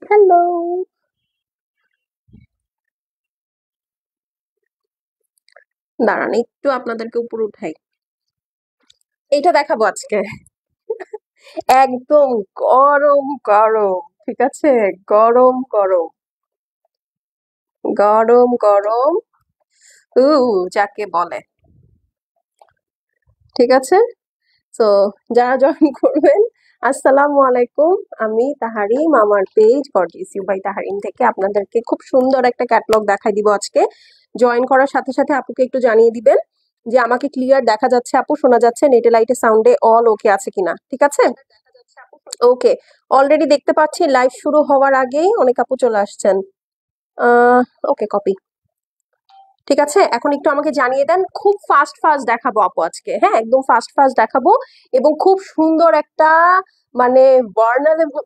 Hello. দাঁড়ান একটু আপনাদেরকে উপরে উঠাই। এইটা দেখাবো আজকে। একদম গরম গরম, ঠিক আছে? গরম গরম গরম গরম উ যাকে বলে, ঠিক আছে? তো যারা জয়েন করবেন, আসসালামু আলাইকুম। আমি তাহারিম, আমার page gorgeous you by Tahrim থেকে আপনাদেরকে খুব সুন্দর একটা ক্যাটালগ দেখাই দিব আজকে। জয়েন করার সাথে সাথে আপুকে একটু জানিয়ে দিবেন যে আমাকে ক্লিয়ার দেখা যাচ্ছে আপু, শোনা যাচ্ছে, নেটে লাইটে সাউন্ডে অল ওকে আছে কিনা, ঠিক আছে? ওকে। অলরেডি দেখতে পাচ্ছি লাইভ শুরু হওয়ার আগেই অনেক আপু চলে আসছেন। আহ ওকে, কপি। ঠিক আছে, এখন একটু আমাকে জানিয়ে দেন। খুব ফাস্ট ফাস্ট দেখাবো আপু আজকে, হ্যাঁ, একদম ফাস্ট ফাস্ট দেখাবো। এবং খুব সুন্দর একটা, মানে, ভার্নারেবল,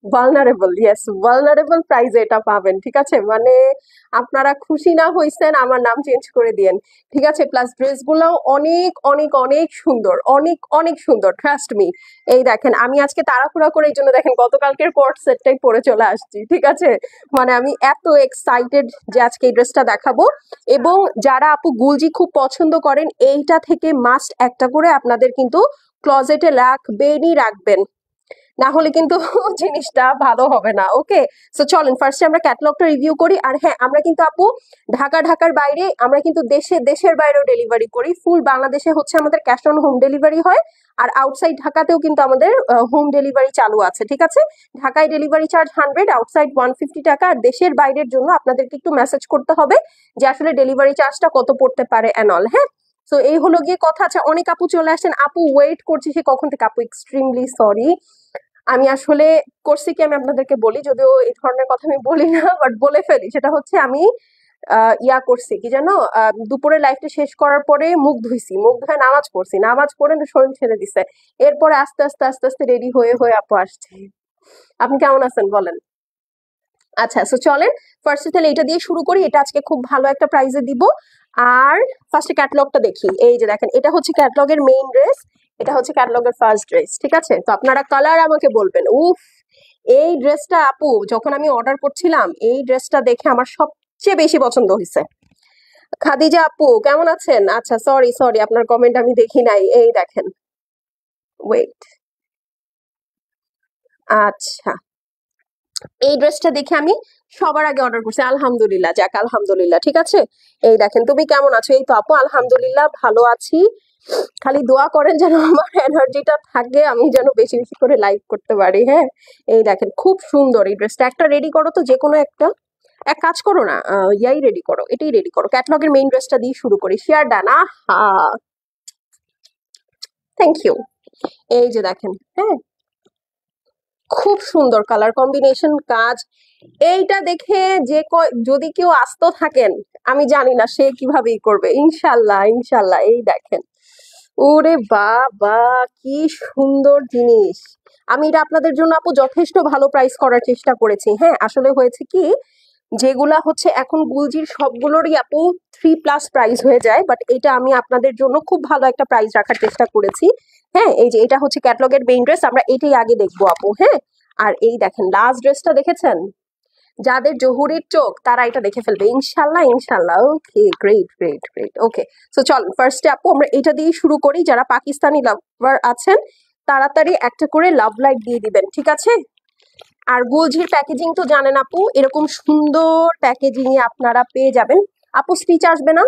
ভালনারেবল, ইয়েস, ভালনারেবল প্রাইজে এটা পাবেন, ঠিক আছে? মানে আপনারা খুশি না হইছেন আমার নাম চেঞ্জ করে দিয়েন, ঠিক আছে? প্লাস ড্রেসগুলো অনেক অনেক অনেক সুন্দর, অনেক অনেক সুন্দর, ট্রাস্ট মি। এই দেখেন, আমি আজকে তাড়াহুড়া করে, এই জন্য দেখেন গতকালকের কোর্ট সেটটাই পরে চলে আসছি, ঠিক আছে? মানে আমি এত এক্সাইটেড যে আজকে এই ড্রেসটা দেখাবো। এবং যারা আপু গুলজি খুব পছন্দ করেন, এইটা থেকে মাস্ট একটা করে আপনাদের কিন্তু ক্লজেটে রাখবেনই রাখবেন, না হলে কিন্তু জিনিসটা ভালো হবে না। ওকে, সো চলেন ফার্স্টে আমরা ক্যাটালগটা রিভিউ করি। আর হ্যাঁ, আমরা কিন্তু আপু ঢাকার বাইরে, আমরা কিন্তু দেশের বাইরেও ডেলিভারি করি। ফুল বাংলাদেশে হচ্ছে আমাদের ক্যাশ অন হোম ডেলিভারি হয়। আর আউটসাইড ঢাকাতেও কিন্তু আমাদের হোম ডেলিভারি চালু আছে, ঠিক আছে? ঢাকায় ডেলিভারি চার্জ 100, আউটসাইড 150 টাকা। আর দেশের বাইরের জন্য আপনাদেরকে একটু মেসেজ করতে হবে যে আসলে ডেলিভারি চার্জটা কত পড়তে পারে অ্যান্ড অল, হ্যাঁ? তো এই হলো গিয়ে কথা। আচ্ছা, অনেক আপু চলে আসছেন, আপু ওয়েট করছি সে কখন থেকে। আপু এক্সট্রিমলি সরি, আমি আসলে করছি কি, আমি আপনাদেরকে বলি, যদিও এই ধরনের কথা আমি বলি না, বাট বলে ফেলি। সেটা হচ্ছে আমি ইয়া করছি কি জানো, দুপুরে লাইফটা শেষ করার পরে মুখ ধুইছি, মুখ ধুয়ে নামাজ পড়ছি, নামাজ পড়ে না শরীর ছেড়ে দিছে। এরপরে আস্তে আস্তে আস্তে আস্তে রেডি হয়ে হয়ে আপু আসছে। আপনি কেমন আছেন বলেন? আচ্ছা, সো চলেন ফার্স্টে তাহলে এটা দিয়ে শুরু করি। এটা আজকে খুব ভালো একটা প্রাইজে দিব। আর ফার্স্টে ক্যাটালগটা দেখি। এই যে দেখেন, এটা হচ্ছে ক্যাটালগের মেইন ড্রেস, এটা হচ্ছে ক্যাটালগের ফার্স্ট ড্রেস, ঠিক আছে? তো আপনারা কালার আমাকে বলবেন। উফ, এই ড্রেসটা আপু যখন আমি অর্ডার করছিলাম, এই ড্রেসটা দেখে আমার সবচেয়ে বেশি পছন্দ হয়েছে। খাদিজা আপু কেমন আছেন? আচ্ছা, সরি সরি, আপনার কমেন্ট আমি দেখি নাই। এই দেখেন, ওয়েট। আচ্ছা, এই ড্রেসটা দেখে আমি সবার আগে অর্ডার করছি। আলহামদুলিল্লাহ, যাক আলহামদুলিল্লাহ, ঠিক আছে? এই দেখেন, তুমি কেমন আছো? এই তো আপু আলহামদুলিল্লাহ ভালো আছি। খালি দোয়া করেন যেন আমার এনার্জিটা থাকে, আমি যেন বেশি বেশি করে লাইভ করতে পারি, হ্যাঁ? এই দেখেন, খুব সুন্দর এই ড্রেসটা। একটা রেডি করো তো, যে কোনো একটা। এক কাজ করো না, ইয়াই রেডি করো, এটাই রেডি করো। ক্যাটলগের মেইন ড্রেসটা দিয়ে শুরু করি। Share done. আহা, থ্যাংক ইউ। এই যে দেখেন, হ্যাঁ, খুব সুন্দর কালার কম্বিনেশন, কাজ। এইটা দেখে যদি কেউ আস্ত থাকেন, আমি জানি না সে কিভাবে করবে। ইনশাল্লাহ ইনশাল্লাহ। এই দেখেন, ওরে বাবা, কি সুন্দর জিনিস। আমি এটা আপনাদের জন্য আপু যথেষ্ট ভালো প্রাইস করার চেষ্টা করেছি। হ্যাঁ, আসলে হয়েছে কি, যেগুলা হচ্ছে এখন গুলজির সবগুলোরই আপু 3+ প্রাইস হয়ে যায়, বাট এটা আমি আপনাদের জন্য খুব ভালো একটা প্রাইস রাখার চেষ্টা করেছি। হ্যাঁ, এই যে এটা হচ্ছে ক্যাটলগের মেইন ড্রেস, আমরা এটাই আগে দেখবো আপু, হ্যাঁ? আর এই দেখেন লাস্ট ড্রেসটা দেখেছেন, যাদের জহুরির চোখ তারা এটা দেখে ফেলবে ইনশাল্লাহ ইনশাল্লাহ। ওকে, গ্রেট গ্রেট গ্রেট। ওকে, সো চল ফার্স্টে আপু আমরা এটা দিয়ে শুরু করি। যারা পাকিস্তানি লাভার আছেন, তাড়াতাড়ি একটা করে লাভ লাইট দিয়ে দিবেন, ঠিক আছে? আর গুলঝির প্যাকেজিং তো জানেন আপু, এরকম সুন্দর প্যাকেজিং এ আপনারা পেয়ে যাবেন। আপু স্টিচ আসবে না?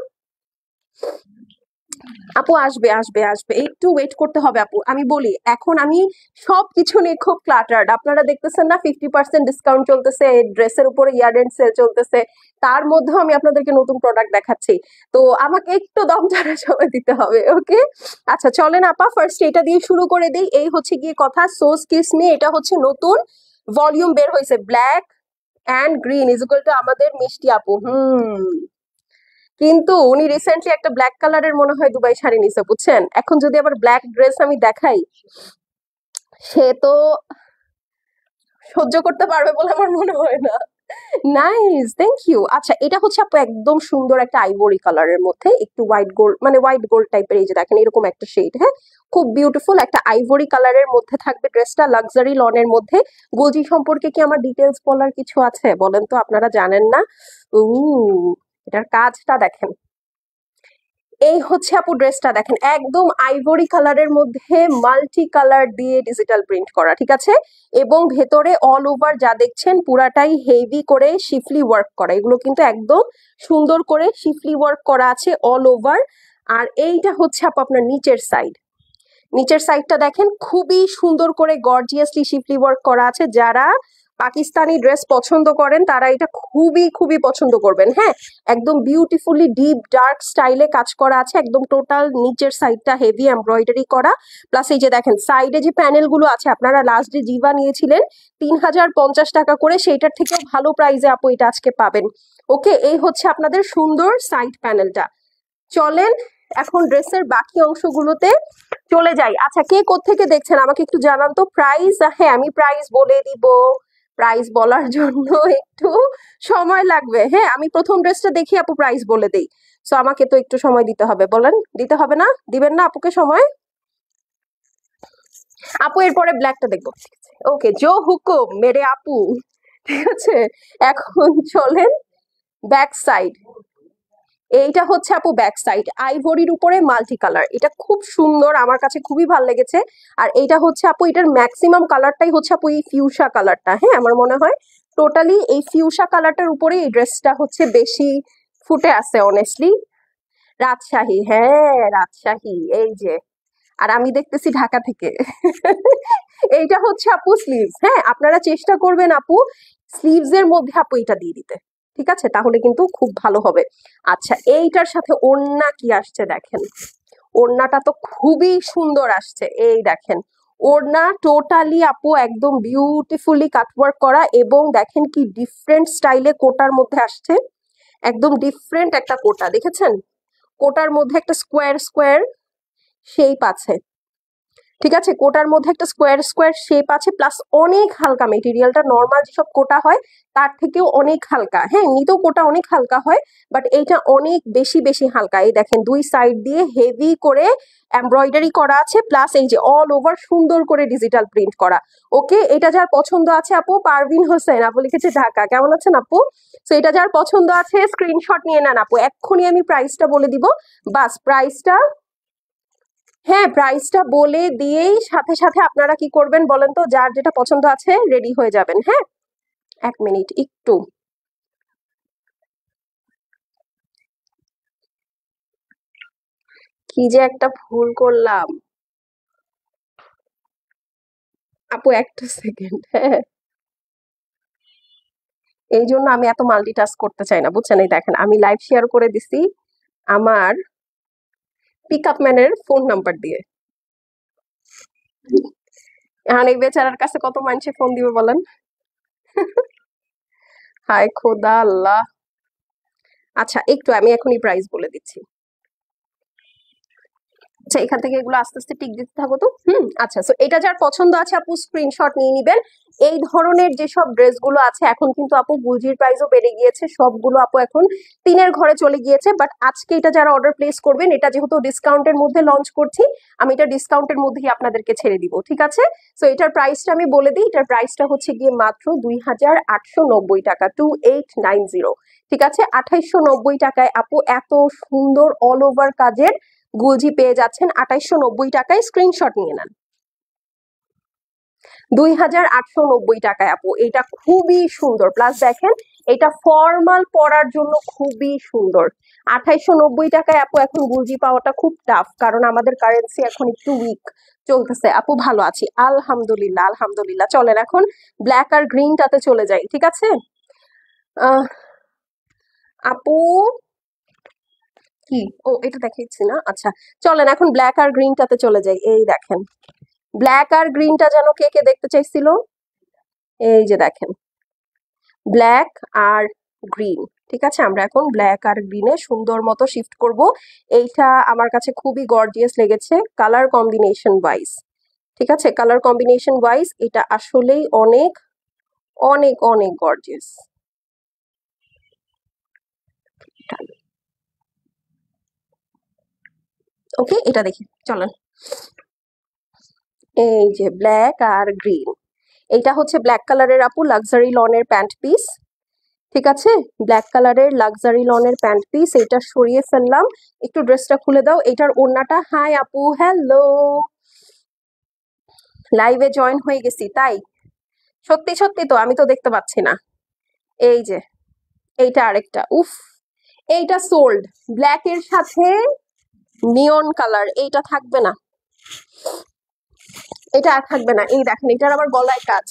আপু আসবে আসবে আসবে, একটু ওয়েট করতে হবে আপু। আমি বলি, এখন আমি সবকিছু নিয়ে খুব ক্লাটার্ড। আপনারা দেখতেছেন না 50% ডিসকাউন্ট চলতেছে, ড্রেসের উপরে ইয়ার এন্ড সেল চলতেছে। তার মধ্যেও আমি আপনাদেরকে নতুন প্রোডাক্ট দেখাচ্ছি। তো আমাকে একটু দম ছাড়া সময় দিতে হবে, ওকে? আচ্ছা চলেন আপা, ফার্স্ট এটা দিয়ে শুরু করে দিই। এই হচ্ছে গিয়ে কথা, সোস কিস মি। এটা হচ্ছে নতুন ভলিউম বের হয়েছে, black and green is equal to আমাদের মিষ্টি আপু। কিন্তু উনি রিসেন্টলি একটা ব্ল্যাক কালারের মনে হয় দুবাই শাড়ি নিছে, বুঝছেন? এখন যদি আবার ব্ল্যাক ড্রেস আমি দেখাই, সে তো সহ্য করতে পারবে বলে আমার মনে হয় না। Nice, thank you. আচ্ছা, এটা হচ্ছে আপু একদম সুন্দর একটা আইভরি কালারের মধ্যে একটু হোয়াইট গোল্ড, মানে হোয়াইট গোল্ড টাইপের, এই যে দেখেন এরকম একটা শেড, হ্যাঁ, খুব বিউটিফুল একটা আইভরি কালারের মধ্যে থাকবে ড্রেসটা, লাক্সারি লনের মধ্যে। গুলজি সম্পর্কে কি আমার ডিটেলস বলার কিছু আছে বলেন তো, আপনারা জানেন না? এটার কাজটা দেখেন, এই হচ্ছে আপু ড্রেসটা দেখেন, একদম আইভরি কালারের মধ্যে মাল্টি কালার দিয়ে ডিজিটাল প্রিন্ট করা, ঠিক আছে, এবং ভেতরে অল ওভার যা দেখছেন পুরাটাই হেভি করে শিফলি ওয়ার্ক করা, এগুলো কিন্তু একদম সুন্দর করে শিফলি ওয়ার্ক করা আছে অল ওভার। আর এইটা হচ্ছে আপু আপনার নিচের সাইড, নিচের সাইডটা দেখেন খুবই সুন্দর করে গর্জিয়াসলি শিফলি ওয়ার্ক করা আছে। যারা পাকিস্তানি ড্রেস পছন্দ করেন তারা এটা খুবই খুবই পছন্দ করবেন, হ্যাঁ, একদম বিউটিফুলি ডিপ ডার্ক স্টাইলে কাজ করা আছে, একদম টোটাল নিচের সাইডটা হেভি এমব্রয়ডারি করা, প্লাস এই যে দেখেন সাইডে যে প্যানেল গুলো আছে, আপনারা লাস্ট যে জিভা নিয়েছিলেন 3050 টাকা করে, সেইটার থেকেও ভালো প্রাইসে আপু এটা আজকে পাবেন। ওকে, এই হচ্ছে আপনাদের সুন্দর সাইড প্যানেলটা। চলেন এখন ড্রেসের বাকি অংশগুলোতে চলে যাই। আচ্ছা, কে কোত্থেকে দেখছেন আমাকে একটু জানান তো। প্রাইস, হ্যাঁ আমি প্রাইস বলে দিব, প্রাইস বলার জন্য একটু সময় লাগবে, হ্যাঁ আমি প্রথম ড্রেসটা দেখি আপু প্রাইস বলে দেই, সো আমাকে তো একটু সময় দিতে হবে। বলেন, দিতে হবে না? দিবেন না আপুকে সময়? আপু এরপরে ব্ল্যাকটা দেখবো, ওকে, জো হুকুম মেরে আপু, ঠিক আছে। এখন চলেন ব্যাক সাইড, এইটা হচ্ছে আপু ব্যাক সাইড, আইভরির উপরে মাল্টি কালার, এটা খুব সুন্দর, আমার কাছে খুবই ভালো লেগেছে। আর এইটা হচ্ছে আপু, এটার ম্যাক্সিমাম কালারটাই হচ্ছে আপু এই ফিউশা কালারটা, হ্যাঁ আমার মনে হয় টোটালি এই ফিউশা কালারটার উপরে এই ড্রেসটা হচ্ছে বেশি ফুটে আছে অনেস্টলি। রাজশাহী, হ্যাঁ রাজশাহী, এই যে, আর আমি দেখতেছি ঢাকা থেকে। এইটা হচ্ছে আপু স্লিভস, হ্যাঁ আপনারা চেষ্টা করবেন আপু স্লিভস এর মধ্যে আপু এটা দিয়ে দিতে, ঠিক আছে, তাহলে কিন্তু খুব ভালো হবে। আচ্ছা, এইটার সাথে ওড়না কি আসছে দেখেন, ওড়নাটা তো খুবই সুন্দর আসছে, এই দেখেন ওড়না টোটালি আপু একদম বিউটিফুলি কাটওয়ার্ক করা, এবং দেখেন কি ডিফারেন্ট স্টাইলে কোটার মধ্যে আসছে, একদম ডিফারেন্ট একটা কোটা, দেখেছেন কোটার মধ্যে একটা স্কোয়ার স্কোয়ার শেপ আছে, ঠিক আছে, কোটার মধ্যে একটা স্কোয়ার স্কোয়ার শেপ আছে, প্লাস অনেক হালকা মেটেরিয়ালটা, নর্মাল যেসব কোটা হয় তার থেকেও অনেক হালকা, হ্যাঁ এমনিতেও কোটা অনেক হালকা হয়, বাট এইটা অনেক বেশি বেশি হালকা। এই দেখেন দুই সাইড দিয়ে হেভি করে এমব্রয়ডারি করা আছে, প্লাস এই যে অল ওভার সুন্দর করে ডিজিটাল প্রিন্ট করা। ওকে, এটা যার পছন্দ আছে আপু, পারভিন হোসেন আপু লিখেছে ঢাকা, কেমন আছেন আপু? তো এটা যার পছন্দ আছে স্ক্রিনশট নিয়ে নেন আপু, এক্ষুনি আমি প্রাইসটা বলে দিব, বাস প্রাইসটা, হ্যাঁ প্রাইসটা বলে দিয়েই সাথে সাথে আপনারা কি করবেন বলেন তো, যার যেটা পছন্দ আছে রেডি হয়ে যাবেন, হ্যাঁ 1 মিনিট একটু, কি যে একটা ভুল করলাম আপু, একটা সেকেন্ড, হ্যাঁ এই জন্য আমি এত মাল্টিটাস্ক করতে চাই না বুঝছেন। এই দেখেন আমি লাইভ শেয়ার করে দিছি আমার পিক আপ ম্যানের ফোন নাম্বার দিয়ে, এখন এই বেচারার কাছে কত মানুষে ফোন দিবে বলেন। হায় খোদা আল্লাহ। আচ্ছা, একটু আমি এখনই প্রাইস বলে দিচ্ছি। আচ্ছা, এখান থেকে এগুলো আস্তে আস্তে টিক দিতে থাকো তো। আচ্ছা, সো এটা যার পছন্দ আছে আপু স্ক্রিনশট নিয়ে নিবেন। এই ধরনের যেসব ড্রেসগুলো আছে এখন কিন্তু আপু গুলজির প্রাইসও বেড়ে গিয়েছে, সবগুলো আপু এখন 3-এর ঘরে চলে গিয়েছে, বাট আজকে এটা যারা অর্ডার প্লেস করবেন, এটা যেহেতু ডিসকাউন্টের মধ্যে লঞ্চ করছি, আমি এটা ডিসকাউন্টের মধ্যেই আপনাদেরকে ছেড়ে দিব, ঠিক আছে। সো এটার প্রাইসটা আমি বলে দিই, এটার প্রাইসটা হচ্ছে গিয়ে মাত্র 2890 টাকা, 2890, ঠিক আছে, 2890 টাকায় আপু এত সুন্দর অল ওভার কাজের গুলজি পেয়ে যাচ্ছেন 2890 টাকায়, স্ক্রিনশট নিয়ে নেন। 2890 টাকায় আপু, এটা খুবই সুন্দর, প্লাস দেখেন এটা ফর্মাল পরার জন্য খুবই সুন্দর। 2890 টাকায় আপু এখন গুলজি পাওয়াটা খুব টাফ, কারণ আমাদের কারেন্সি এখন একটু উইক চলতেছে। আপু ভালো আছি আলহামদুলিল্লাহ, আলহামদুলিল্লাহ। চলেন এখন ব্ল্যাক আর গ্রিনটাতে চলে যাই, ঠিক আছে। আহ আপু কি, ও এটা দেখাচ্ছি না, আচ্ছা চলেন এখন ব্ল্যাক আর গ্রিনটাতে চলে যাই। এই দেখেন ব্ল্যাক আর গ্রিনটা যেন কে কে দেখতে চাইছিল, এই যে দেখেন ব্ল্যাক আর গ্রিন, ঠিক আছে, আমরা এখন ব্ল্যাক আর গ্রিনে সুন্দর মতো শিফট করব। এইটা আমার কাছে খুবই গর্জিয়াস লেগেছে কালার কম্বিনেশন ওয়াইজ, ঠিক আছে, কালার কম্বিনেশন ওয়াইজ এটা আসলেই অনেক অনেক অনেক গর্জিয়াস। ওকে, এটা দেখি চলেন। এই যে ব্ল্যাক আর গ্রিন, এইটা হচ্ছে ব্ল্যাক কালারের আপু লাক্সারি লনের প্যান্ট পিস। ঠিক আছে, ব্ল্যাক কালারের লাক্সারি লনের প্যান্ট পিস, এটা সরিয়ে ফেললাম। একটু ড্রেসটা খুলে দাও। এটার ওড়নাটা, হাই আপু, হ্যালো, লাইভে জয়েন হয়ে গেছি তাই? সত্যি সত্যি তো, আমি তো দেখতে পাচ্ছি না। এই যে এইটা আরেকটা, উফ, এইটা সোল্ড, ব্ল্যাক এর সাথে নিয়ন কালার, এইটা থাকবে না, এটা আর থাকবে না। এই দেখেন, এটার আবার গলায় কাজ।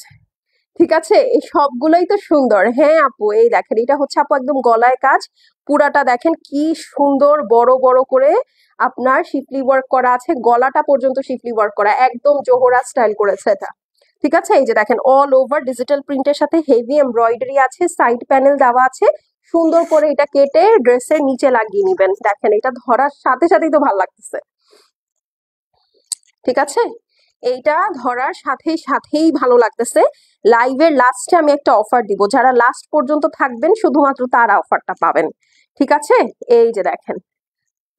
ঠিক আছে, এই সবগুলোই তো সুন্দর। হ্যাঁ আপু, এই দেখেন, এটা হচ্ছে আপু একদম গলায় কাজ। পুরাটা দেখেন কি সুন্দর, বড় বড় করে আপনার শিফলি ওয়ার্ক করা আছে, গলাটা পর্যন্ত শিফলি ওয়ার্ক করা, একদম জোহরা স্টাইল করেছে এটা। ঠিক আছে, এই যে দেখেন অল ওভার ডিজিটাল প্রিন্টের সাথে হেভি এমব্রয়ডারি আছে, সাইড প্যানেল দেওয়া আছে। সুন্দর করে এটা কেটে ড্রেসের নিচে লাগিয়ে নিবেন। দেখেন, এটা ধরার সাথে সাথেই তো ভালো লাগতেছে। ঠিক আছে, এইটা ধরার সাথে সাথেই ভালো লাগতেছে। লাইভের লাস্টে আমি একটা অফার দিব, যারা লাস্ট পর্যন্ত থাকবেন শুধুমাত্র তারা অফারটা পাবেন। ঠিক আছে, এই যে দেখেন,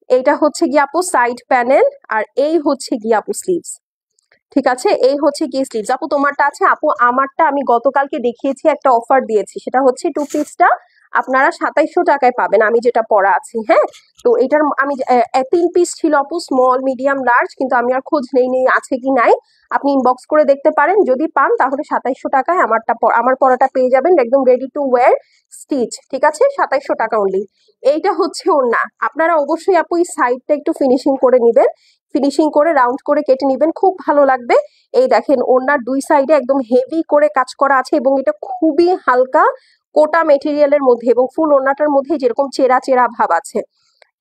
এইটা হচ্ছে গিয়ে আপু সাইড প্যানেল, আর এই হচ্ছে গিয়ে আপু স্লিভস। ঠিক আছে, এই হচ্ছে কি স্লিভস। আপু তোমারটা আছে? আপু আমারটা আমি গতকালকে দেখিয়েছি, একটা অফার দিয়েছি, সেটা হচ্ছে টু পিসটা আপনারা 2700 টাকায় পাবেন, আমি যেটা পরা আছি। হ্যাঁ, তো এটার আমি 3 পিস ছিল আপু, স্মল মিডিয়াম লার্জ, কিন্তু আমি আর খোঁজ নেই আছে কি নাই। আপনি ইনবক্স করে দেখতে পারেন, যদি পান তাহলে 2700 টাকায় আমার পরাটা পেয়ে যাবেন, একদম রেডি টু ওয়্যার স্টিচ। ঠিক আছে, 2700 টাকা অনলি। এইটা হচ্ছে ওড়না। আপনারা অবশ্যই আপু এই সাইডটা একটু ফিনিশিং করে নিবেন, ফিনিশিং করে রাউন্ড করে কেটে নিবেন, খুব ভালো লাগবে। এই দেখেন, ওড়নার দুই সাইডে একদম হেভি করে কাজ করা আছে, এবং এটা খুবই হালকা কোটা মেটেরিয়ালের মধ্যে, এবং ফুল ওড়নাটার মধ্যে যেরকম চেরা চেরা ভাব আছে।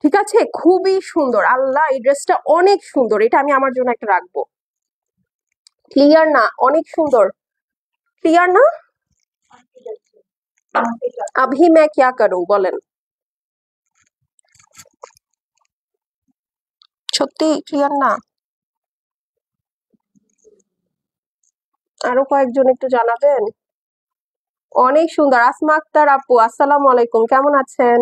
ঠিক আছে, খুবই সুন্দর। আল্লাহ, এই ড্রেসটা অনেক সুন্দর, এটা আমি আমার জন্য একটা রাখবো। ক্লিয়ার না? অনেক সুন্দর। ক্লিয়ার না? আভি মে ক্যা করু বলেন, সত্যি ক্লিয়ার না? আরো কয়েকজন একটু জানাবেন। অনেক সুন্দর। আসমা আক্তার আপু, আসসালামু আলাইকুম, কেমন আছেন?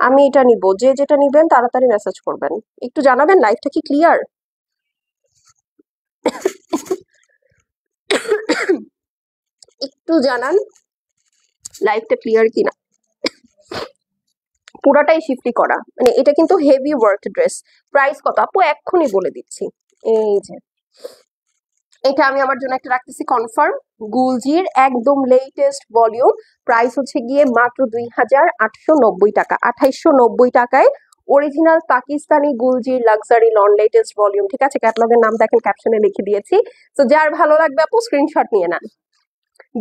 আমি এটা নিব, যে যেটা নিবেন তাড়াতাড়ি মেসেজ করবেন। একটু জানাবেন লাইভটা কি ক্লিয়ার? একটু জানান লাইভটা ক্লিয়ার কিনা। পুরাটাই শিফটি করা, মানে এটা কিন্তু হেভি ওয়ার্ক ড্রেস। প্রাইস কত আপু? এক্ষুনি বলে দিচ্ছি। এই যে এটা আমি আমার জন্য একটা রাখতেছি কনফার্ম, গুলজির একদম লেটেস্ট ভলিউম। প্রাইস হচ্ছে গিয়ে মাত্র 2890 টাকা, 2890 টাকায় অরিজিনাল পাকিস্তানি গুলজির লাক্সারি লন লেটেস্ট ভলিউম। ঠিক আছে, ক্যাটালগের নাম দেখেন ক্যাপশনে লিখে দিয়েছি। তো যার ভালো লাগবে আপু স্ক্রিনশট নিয়ে নেন।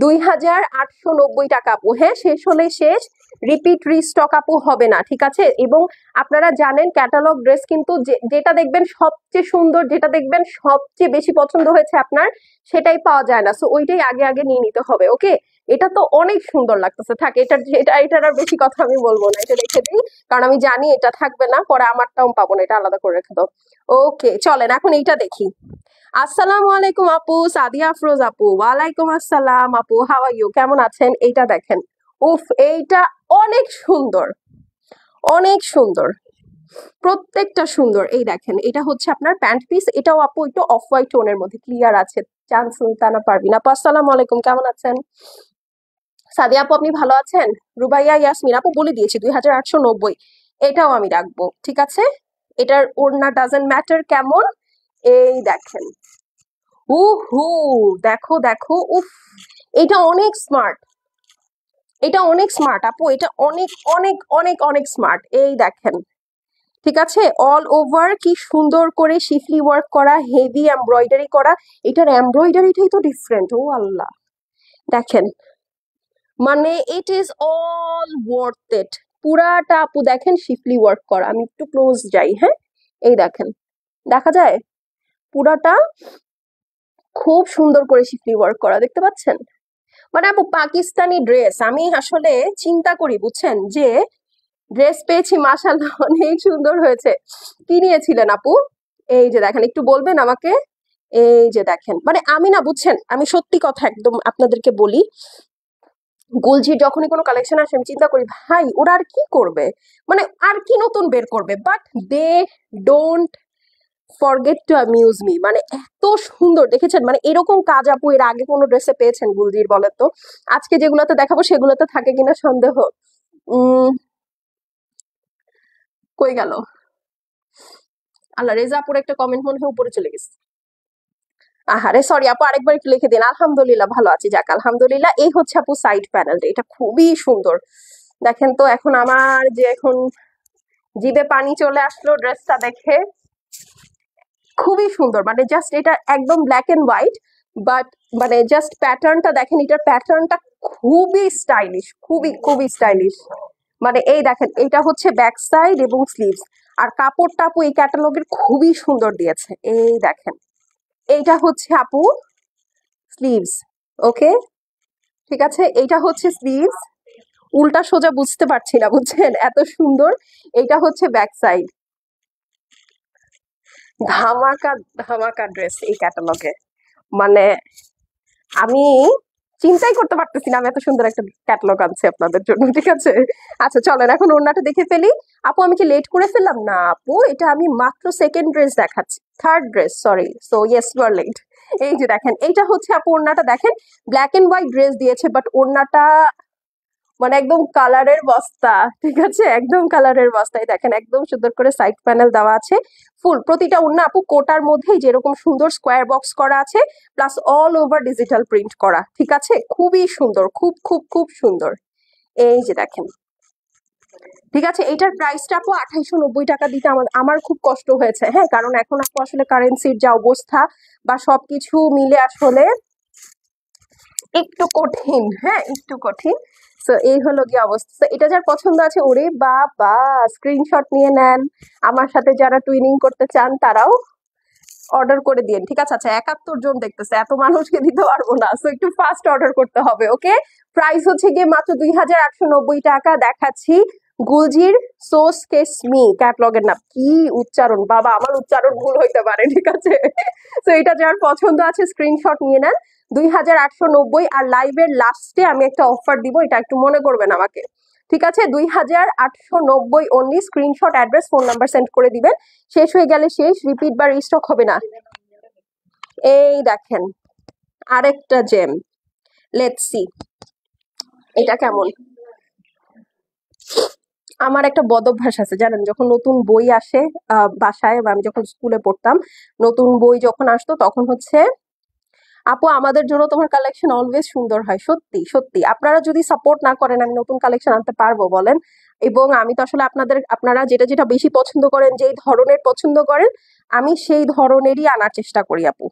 2890 টাকা আপু। হ্যাঁ, শেষ হলে শেষ, রিপিট রিস্টক আপু হবে না। ঠিক আছে, এবং আপনারা জানেন ক্যাটালগ ড্রেস কিন্তু যেটা দেখবেন সবচেয়ে সুন্দর, যেটা দেখবেন সবচেয়ে বেশি পছন্দ হয়েছে আপনার, সেটাই পাওয়া যায় না। সো ওইটাই আগে আগে নিয়ে নিতে হবে। ওকে, এটা তো অনেক সুন্দর লাগতেছে, থাক, এটার আর বেশি কথা আমি বলবো না, এটা রেখে দিই, কারণ আমি জানি এটা থাকবে না, পরে আমারটাও পাবো না, এটা আলাদা করে রেখে দাও। ওকে, চলেন এখন এইটা দেখি। আসসালামু আলাইকুম আপু, সাদিয়া আফরোজ আপু, ওয়ালাইকুম আসসালাম আপু, হাউ আর ইউ, কেমন আছেন? এইটা দেখেন, উফ, এইটা অনেক সুন্দর, অনেক সুন্দর, প্রত্যেকটা সুন্দর। এই দেখেন, এটা হচ্ছে আপনার প্যান্ট পিস, এটাও আপু একটু অফ হোয়াইট টোনের মধ্যে ক্লিয়ার আছে। চান সুলতানা পারভিন আপু, আসসালামু আলাইকুম, কেমন আছেন? সাদিয়া আপু, আপনি ভালো আছেন? রুবাইয়া ইয়াসমিন আপু, বলে দিয়েছি 2890, এটাও আমি রাখবো। ঠিক আছে, এটার ওড়না ডাজন্ট ম্যাটার কেমন। এই দেখেন, উহু, দেখো দেখো, উফ, এটা অনেক স্মার্ট, এটা অনেক স্মার্ট আপু, এটা অনেক অনেক অনেক অনেক স্মার্ট। এই দেখেন, ঠিক আছে, অল ওভার কি সুন্দর করে শিফলি ওয়ার্ক করা, হেভি এমব্রয়ডারি করা। এটার এমব্রয়ডারিটাই তো ডিফারেন্ট, ও আল্লাহ, দেখেন, মানে it is all worth it. পুরাটা আপু দেখেন শিফলি ওয়ার্ক করা। আমি একটু ক্লোজ যাই। হ্যাঁ, এই দেখেন, দেখা যায় পুরাটা খুব সুন্দর করে শিফলি ওয়ার্ক করা, দেখতে পাচ্ছেন? মানে আপু পাকিস্তানি ড্রেস আমি আসলে চিন্তা করি, বুঝছেন, যে ড্রেস পেয়েছি মাশাআল্লাহ, অনেক সুন্দর হয়েছে। কি নিয়েছিলেন আপু? এই যে দেখেন, একটু বলবেন আমাকে। এই যে দেখেন, মানে আমি না, বুঝছেন, আমি সত্যি কথা একদম আপনাদেরকে বলি, গুলজির যখনই কোনো কালেকশন আসে আমি চিন্তা করি ভাই ওরা আর কি করবে, মানে আর কি নতুন বের করবে, but they don't forget to amuse me. মানে এত সুন্দর দেখেছেন, মানে এরকম কাজ আপু এর আগে কোনো ড্রেসে পেয়েছেন গুলজির বলেন তো? আজকে যেগুলোতে দেখাবো সেগুলোতে থাকে কিনা সন্দেহ। উম কই গেল? আল্লাহ, রেজা আপুর একটা কমেন্ট মনে হয় উপরে চলে গেছে। আহারে সরি আপু, আরেকবার একটু লিখে দিন। আলহামদুলিল্লাহ ভালো আছি, যাক আলহামদুলিল্লাহ। এই হচ্ছে আপু সাইড প্যানেলটা, এটা খুবই সুন্দর। দেখেন তো এখন আমার যে এখন জিভে পানি চলে আসলো ড্রেসটা দেখে, খুবই সুন্দর। মানে জাস্ট এটা একদম ব্ল্যাক এন্ড হোয়াইট, বাট মানে জাস্ট প্যাটার্নটা দেখেন, এটার প্যাটার্নটা খুবই স্টাইলিশ, খুবই খুবই স্টাইলিশ। মানে এই দেখেন এটা হচ্ছে ব্যাক সাইড এবং স্লিভস, আর কাপড়টা আপু এই ক্যাটালগের খুবই সুন্দর দিয়েছে। এই দেখেন এইটা হচ্ছে আপু স্লিভস, ওকে ঠিক আছে, এইটা হচ্ছে স্লিভস। উল্টা সোজা বুঝতে পারছি না বুঝছেন, এত সুন্দর। এইটা হচ্ছে ব্যাক সাইড। ধামাকা ধামাকা ড্রেস এই ক্যাটালগে, মানে আমি চিন্তাই করতে পারতেছি না আমি এত সুন্দর একটা ক্যাটালগ আনছি আপনাদের জন্য, ঠিক আছে। আচ্ছা চলেন এখন ওড়নাটা দেখে ফেলি। আপু আমি কি লেট করে ফেললাম? না আপু, এটা আমি মাত্র সেকেন্ড ড্রেস দেখাচ্ছি, third dress, sorry, so yes you are late. এই যে দেখেন এইটা হচ্ছে আপু ওড়নাটা দেখেন, ব্ল্যাক এন্ড হোয়াইট ড্রেস দিয়েছে, বাট ওড়নাটা মানে একদম কালারের বস্তা, ঠিক আছে, একদম কালারের বস্তায় দেখেন একদম সুন্দর করে সাইড প্যানেল দেওয়া আছে। ফুল প্রতিটা ওড়না আপু কোটার মধ্যেই যেরকম সুন্দর স্কোয়ার বক্স করা আছে, plus all over digital print করা, ঠিক আছে, খুবই সুন্দর, খুব খুব খুব সুন্দর। এই যে দেখেন, ঠিক আছে, এইটার প্রাইসটা আপু 2890 টাকা দিতে আমার আমার খুব কষ্ট হয়েছে, হ্যাঁ, কারণ এখন আপু আসলে কারেন্সির যা অবস্থা বা সবকিছু মিলে আসলে একটু কঠিন, হ্যাঁ একটু কঠিন। তো এই হলো কি অবস্থা। তো এটা যার পছন্দ আছে ওরে বাবা স্ক্রিনশট নিয়ে নেন, আমার সাথে যারা টুইনিং করতে চান তারাও অর্ডার করে দিন, ঠিক আছে। আচ্ছা 71 জন দেখতেছে, এত মানুষকে দিতে পারবো না, তো একটু ফাস্ট অর্ডার করতে হবে, ওকে। প্রাইস হচ্ছে গিয়ে মাত্র 2890 টাকা দেখাচ্ছি। গুলজির সোস কেসমি ক্যাটলগের নাম কি উচ্চারণ বাবা, আমার উচ্চারণ ভুল হইতে পারে, ঠিক আছে। তো এটা যার পছন্দ আছে স্ক্রিনশট নিয়ে নেন। 2890। আর লাইভের লাস্টে আমি একটা অফার দিব, এটা একটু মনে করবেন আমাকে, ঠিক আছে। 2890 only. Screenshot, address, phone number send করে দিবেন। শেষ হয়ে গেলে শেষ, রিপিট বা রিস্টক হবে না। এই দেখেন আরেকটা জেম, লেটস সি এটা কেমন। আমার একটা বদ অভ্যাস আছে জানেন, যখন নতুন বই আসে বাসায়, বা আমি যখন স্কুলে পড়তাম, নতুন বই যখন আসতো তখন হচ্ছে আপু আমাদের জন্য তোমার কালেকশন অলওয়েজ সুন্দর হয়, সত্যি সত্যি। আপনারা যদি সাপোর্ট না করেন আমি নতুন কালেকশন আনতে পারবো বলেন? এবং আমি তো আসলে আপনারা যেটা যেটা বেশি পছন্দ করেন, যেই ধরনের পছন্দ করেন, আমি সেই ধরনেরই আনার চেষ্টা করি আপু,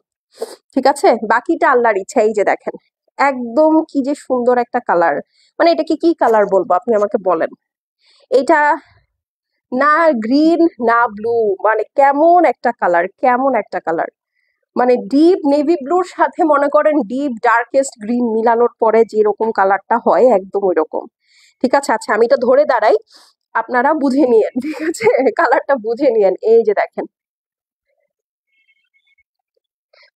ঠিক আছে। বাকিটা আল্লাহর ইচ্ছা। এই যে দেখেন একদম কি যে সুন্দর একটা কালার, মানে এটা কি কালার বলবো আপনি আমাকে বলেন। এটা না গ্রিন না ব্লু, মানে কেমন একটা কালার, কেমন একটা কালার, মানে ডিপ নেভি ব্লুর সাথে মনে করেন ডিপ ডার্কেস্ট গ্রিন মিলানোর পরে যেরকম কালারটা হয় একদম ওই রকম, ঠিক আছে। আচ্ছা আমি এটা ধরে দাঁড়াই, আপনারা বুঝে নিয়েন, ঠিক আছে, কালারটা বুঝে নিয়েন। এই যে দেখেন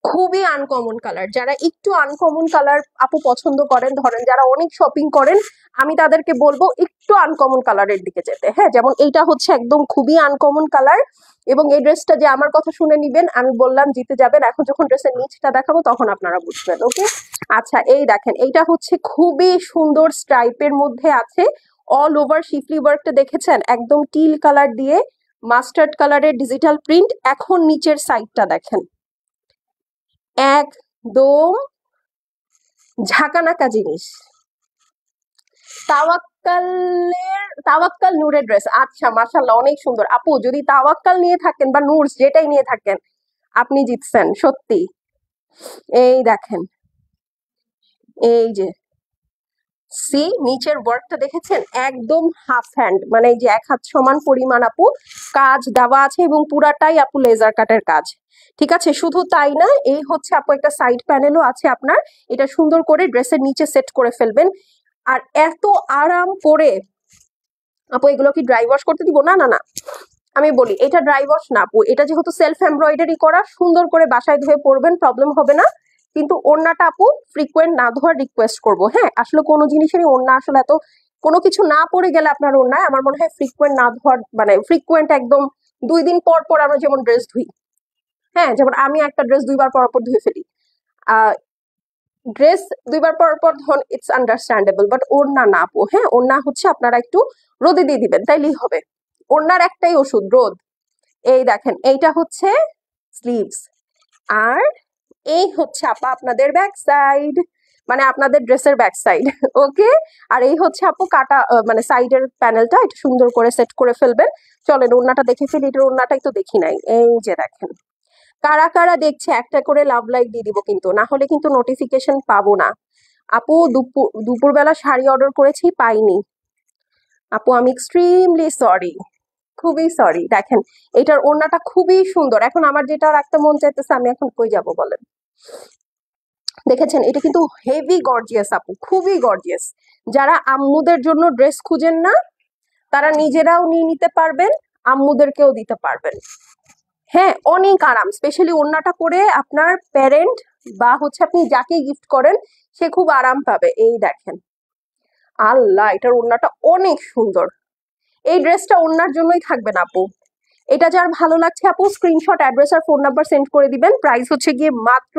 খুবই আনকমন কালার, যারা একটু আনকমন কালার আপু পছন্দ করেন, ধরেন যারা অনেক শপিং করেন, আমি তাদেরকে বলবো একটু আনকমন কালারের দিকে যেতে, হ্যাঁ। যেমন এইটা হচ্ছে একদম খুবই আনকমন কালার, এবং এই ড্রেসটা যে আমার কথা শুনে নিবেন, আমি বললাম জিতে যাবেন। এখন যখন ড্রেসের নিচটা দেখাবো তখন আপনারা বুঝবেন, ওকে। আচ্ছা এই দেখেন এইটা হচ্ছে খুবই সুন্দর স্ট্রাইপের মধ্যে আছে, অল ওভার শিফলি ওয়ার্কটা দেখেছেন, একদম টিল কালার দিয়ে মাস্টার্ড কালারের ডিজিটাল প্রিন্ট। এখন নিচের সাইডটা দেখেন একদম ঝাঁকানাকা জিনিস, তাওয়াক্কাল নূরের ড্রেস। আচ্ছা মাশাআল্লাহ অনেক সুন্দর আপু, যদি তাওয়াক্কাল নিয়ে থাকেন বা নূর যেটাই নিয়ে থাকেন আপনি জিতছেন সত্যি। এই দেখেন এই যে সি নিচের ওয়ার্কটা দেখেছেন, একদম হাফ হ্যান্ড, মানে এই যে এক হাত সমান পরিমাণ আপু কাজ দেওয়া আছে, এবং পুরাটাই আপু লেজার কাটের কাজ, ঠিক আছে। শুধু তাই না, এই হচ্ছে আপু একটা সাইড প্যানেলও আছে আপনার, এটা সুন্দর করে ড্রেসের নিচে সেট করে ফেলবেন। আর এত আরাম করে আপু, এগুলো কি ড্রাই ওয়াশ করতে দিব? না না না, আমি বলি এটা ড্রাই ওয়াশ না আপু, এটা যেহেতু সেলফ এমব্রয়ডারি করা, সুন্দর করে বাসায় ধুয়ে পরবেন, প্রবলেম হবে না। কিন্তু ওড়নাটা আপু ফ্রিকোয়েন্ট না ধোয়ার রিকোয়েস্ট করবো। হ্যাঁ, আসলে কোনো জিনিসেরই ওড়না আসলে এত কোনো কিছু না পড়ে গেলে আপনার ওড়নায় আমার মনে হয় ফ্রিকোয়েন্ট না ধোয়ার মানে ফ্রিকোয়েন্ট একদম 2 দিন পর পর আমরা যেমন ড্রেস ধুই, হ্যাঁ যেমন আমি একটা ড্রেস 2বার পর পর ধুয়ে ফেলি, ড্রেস 2বার পর পর ধন ইটস আন্ডারস্ট্যান্ডেবল, বাট ওড়না না আপু। হ্যাঁ, ওড়না হচ্ছে আপনারা একটু রোদে দিয়ে দিবেন তাইলেই হবে। ওড়নার একটাই ওষুধ, রোদ। এই দেখেন এইটা হচ্ছে স্লিভস, আর এই হচ্ছে আপা আপনাদের ব্যাক সাইড, মানে আপনাদের ড্রেসের ব্যাক সাইড। ওকে, আর এই হচ্ছে আপু কাটা মানে সাইডের প্যানেলটা একটু সুন্দর করে সেট করে ফেলবেন। চলেন ওড়নাটা দেখে ফেলি, এটার ওড়নাটাই তো দেখি নাই। এই যে দেখেন, কারা কারা দেখছে একটা করে লাভ লাইক দিয়ে দিব, কিন্তু না হলে কিন্তু নোটিফিকেশন পাবো না। আপু দুপুরবেলা শাড়ি অর্ডার করেছি, পাইনি আপু, আমি এক্সট্রিমলি সরি, খুবই সরি। দেখেন এটার ওড়নাটা খুবই সুন্দর। এখন আমার যেটা রাখতে মন চাইতেছে, আমি এখন কই যাব বলেন। দেখেছেন এটা কিন্তু হেভি গর্জিয়াস আপু, খুবই গর্জিয়াস। যারা আম্মুদের জন্য ড্রেস খুঁজেন না, তারা নিজেরাও নিয়ে নিতে পারবেন, আম্মুদেরকেও দিতে পারবেন। হ্যাঁ, অনেক আরাম, স্পেশালি ওড়নাটা পরে আপনার প্যারেন্ট বা হচ্ছে আপনি যাকে গিফট করেন সে খুব আরাম পাবে। এই দেখেন, আল্লাহ এটার ওড়নাটা অনেক সুন্দর। এই ড্রেসটা ওড়নার জন্যই থাকবে না আপু। এটা যার ভালো লাগছে আপু স্ক্রিনশট, অ্যাড্রেস আর ফোন নাম্বার সেন্ড করে দিবেন। প্রাইস হচ্ছে গিয়ে মাত্র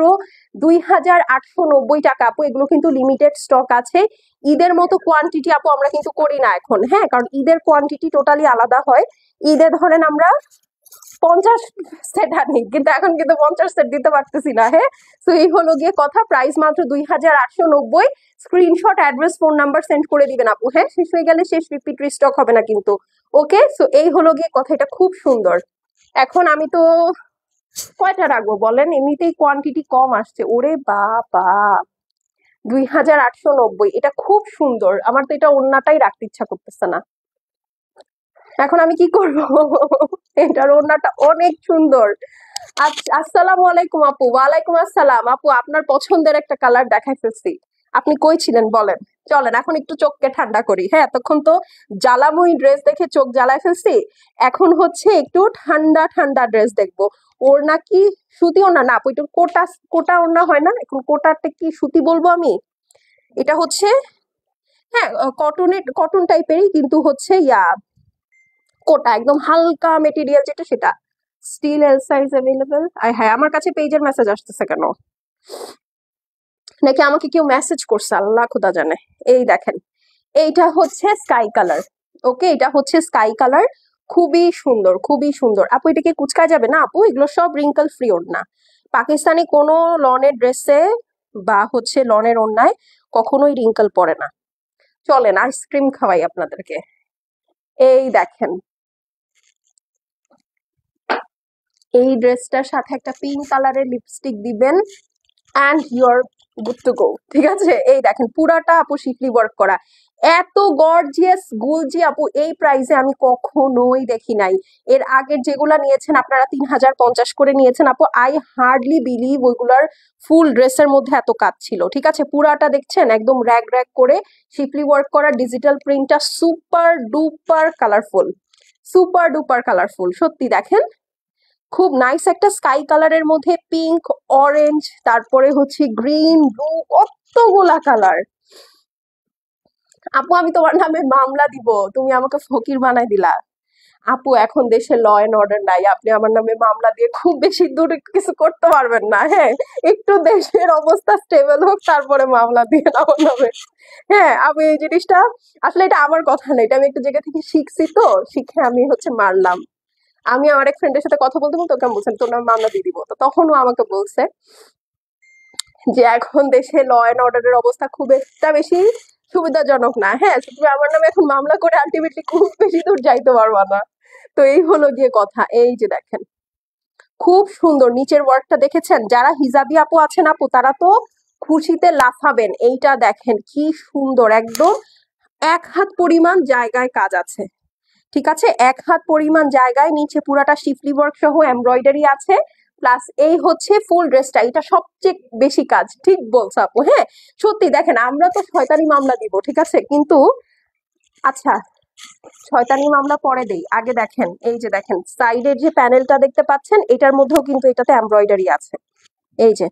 2890 টাকা আপু। এগুলো কিন্তু লিমিটেড স্টক আছে। ঈদের মতো কোয়ান্টিটি আপু আমরা কিন্তু করি না এখন, হ্যাঁ, কারণ ঈদের কোয়ান্টিটি টোটালি আলাদা হয়। ঈদে ধরেন আমরা 50 সেট আনি, কিন্তু এখন কিন্তু 50 সেট দিতে পারতেছি না। হ্যাঁ, তো এই হলো গিয়ে কথা। প্রাইস মাত্র 2890। Screenshot, address, phone number send করে দিবেন আপু। হ্যাঁ, শেষ হয়ে গেলে শেষ, রিপিট রিস্টক হবে না কিন্তু। ওকে, সো এই হলো গিয়ে কথা, এটা খুব সুন্দর। এখন আমি তো কয়টা রাখবো বলেন, এমনিতেই কোয়ান্টিটি কম আসছে। ওরে বাবা, 2890, এটা খুব সুন্দর। আমার তো এটা ওড়নাটাই রাখতে ইচ্ছা করতেছে না। এখন আমি কি করব? এটার ওড়নাটা অনেক সুন্দর। আসসালামু আলাইকুম আপু। ওয়ালাইকুম আসসালাম আপু, আপনার পছন্দের একটা কালার দেখাই ফেলছি। আপনি কই ছিলেন বলেন। চলেন এখন একটু চোখকে ঠান্ডা করি। হ্যাঁ, এতক্ষণ তো জ্বালাময়ী ড্রেস দেখে চোখ জ্বালায় ফেলছি, এখন হচ্ছে একটু ঠান্ডা ঠান্ডা ড্রেস দেখবো। ওড়না কি সুতি ওড়না না আপু, একটু কোটা কোটা ওড়না হয় না, এখন কোটাটা কি সুতি বলবো আমি? এটা হচ্ছে হ্যাঁ কটন টাইপেরই, কিন্তু হচ্ছে কোটা একদম হালকা মেটেরিয়াল যেটা সেটা। Still L size available. হ্যাঁ, আমার কাছে পেজের মেসেজ আসতেছে কেন, নাকি আমাকে কেউ মেসেজ করছে আল্লাহ খোদা জানে। এই দেখেন, এইটা হচ্ছে স্কাই কালার। ওকে, এটা হচ্ছে স্কাই কালার, খুবই সুন্দর, খুবই সুন্দর আপু। এটা কি কুচকা যাবে না আপু? এগুলো সব রিঙ্কল ফ্রি ওড়না। পাকিস্তানি কোনো লনের ড্রেসে বা হচ্ছে লনের ওড়নায় কখনোই রিঙ্কল পড়ে না। চলেন আইসক্রিম খাওয়াই আপনাদেরকে। এই দেখেন, এই ড্রেসটার সাথে একটা পিঙ্ক কালারের লিপস্টিক দিবেন and your good to go. ঠিক আছে, এই দেখেন পুরাটা আপু শিফলি ওয়ার্ক করা, এত গর্জিয়াস গুলজি আপু এই প্রাইসে আমি কখনোই দেখি নাই। এর আগের যেগুলা নিয়েছেন আপনারা 3050 করে নিয়েছেন আপু, আই হার্ডলি বিলিভ ওইগুলার ফুল ড্রেসের মধ্যে এত কাজ ছিল। ঠিক আছে, পুরাটা দেখছেন একদম র্যাগ র্যাগ করে শিফলি ওয়ার্ক করা, ডিজিটাল প্রিন্টটা super duper colourful, super duper colourful সত্যি। দেখেন খুব নাইস একটা স্কাই কালারের মধ্যে পিঙ্ক, অরেঞ্জ, তারপরে হচ্ছে গ্রিন, ব্লু, কতগুলা কালার। আপু আমি তোমার নামে মামলা দিব, তুমি আমাকে ফকির বানাই দিলা। আপু এখন দেশে ল এন্ড অর্ডার নাই, আপনি আমার নামে মামলা দিয়ে খুব বেশি দূর কিছু করতে পারবেন না। হ্যাঁ, একটু দেশের অবস্থা স্টেবল হোক, তারপরে মামলা দিয়ে আমার নামে। হ্যাঁ, আমি এই জিনিসটা আসলে এটা আমার কথা না, এটা আমি একটা জায়গা থেকে শিখছি, তো শিখে আমি হচ্ছে মারলাম। আমি আমার এক ফ্রেন্ডের সাথে কথা বলতে বলতে ওকে আমি বলছেন তোর নামে মামলা দিয়ে দিব, তো তখন ও আমাকে বলছে যে এখন দেশে ল এন্ড অর্ডারের অবস্থা খুব একটা বেশি সুবিধাজনক না। হ্যাঁ, তুমি আমার নামে এখন মামলা করে আলটিমেটলি খুব বেশি দূর যাইতে পারবা না। তো এই হলো গিয়ে কথা। এই যে দেখেন খুব সুন্দর নিচের ওয়ার্কটা দেখেছেন, যারা হিজাবি আপু আছেন আপু তারা তো খুশিতে লাফাবেন। এইটা দেখেন কি সুন্দর, একদম 1 হাত পরিমাণ জায়গায় কাজ আছে। ঠিক আছে, 1 হাত পরিমাণ জায়গায় নিচে পুরাটা শিফলি ওয়ার্ক সহ এমব্রয়ডারি আছে, প্লাস এই হচ্ছে ফুল ড্রেসটা, এটা সবচেয়ে বেশি কাজ। ঠিক বলছো আপু। হ্যাঁ সত্যি, দেখেন আমরা তো শয়তানি মামলা দিব, ঠিক আছে, কিন্তু আচ্ছা শয়তানি মামলা পরে দেই, আগে দেখেন এই যে দেখেন সাইডের যে প্যানেলটা দেখতে পাচ্ছেন, এটার মধ্যেও কিন্তু এটাতে এমব্রয়ডারি আছে। এই যে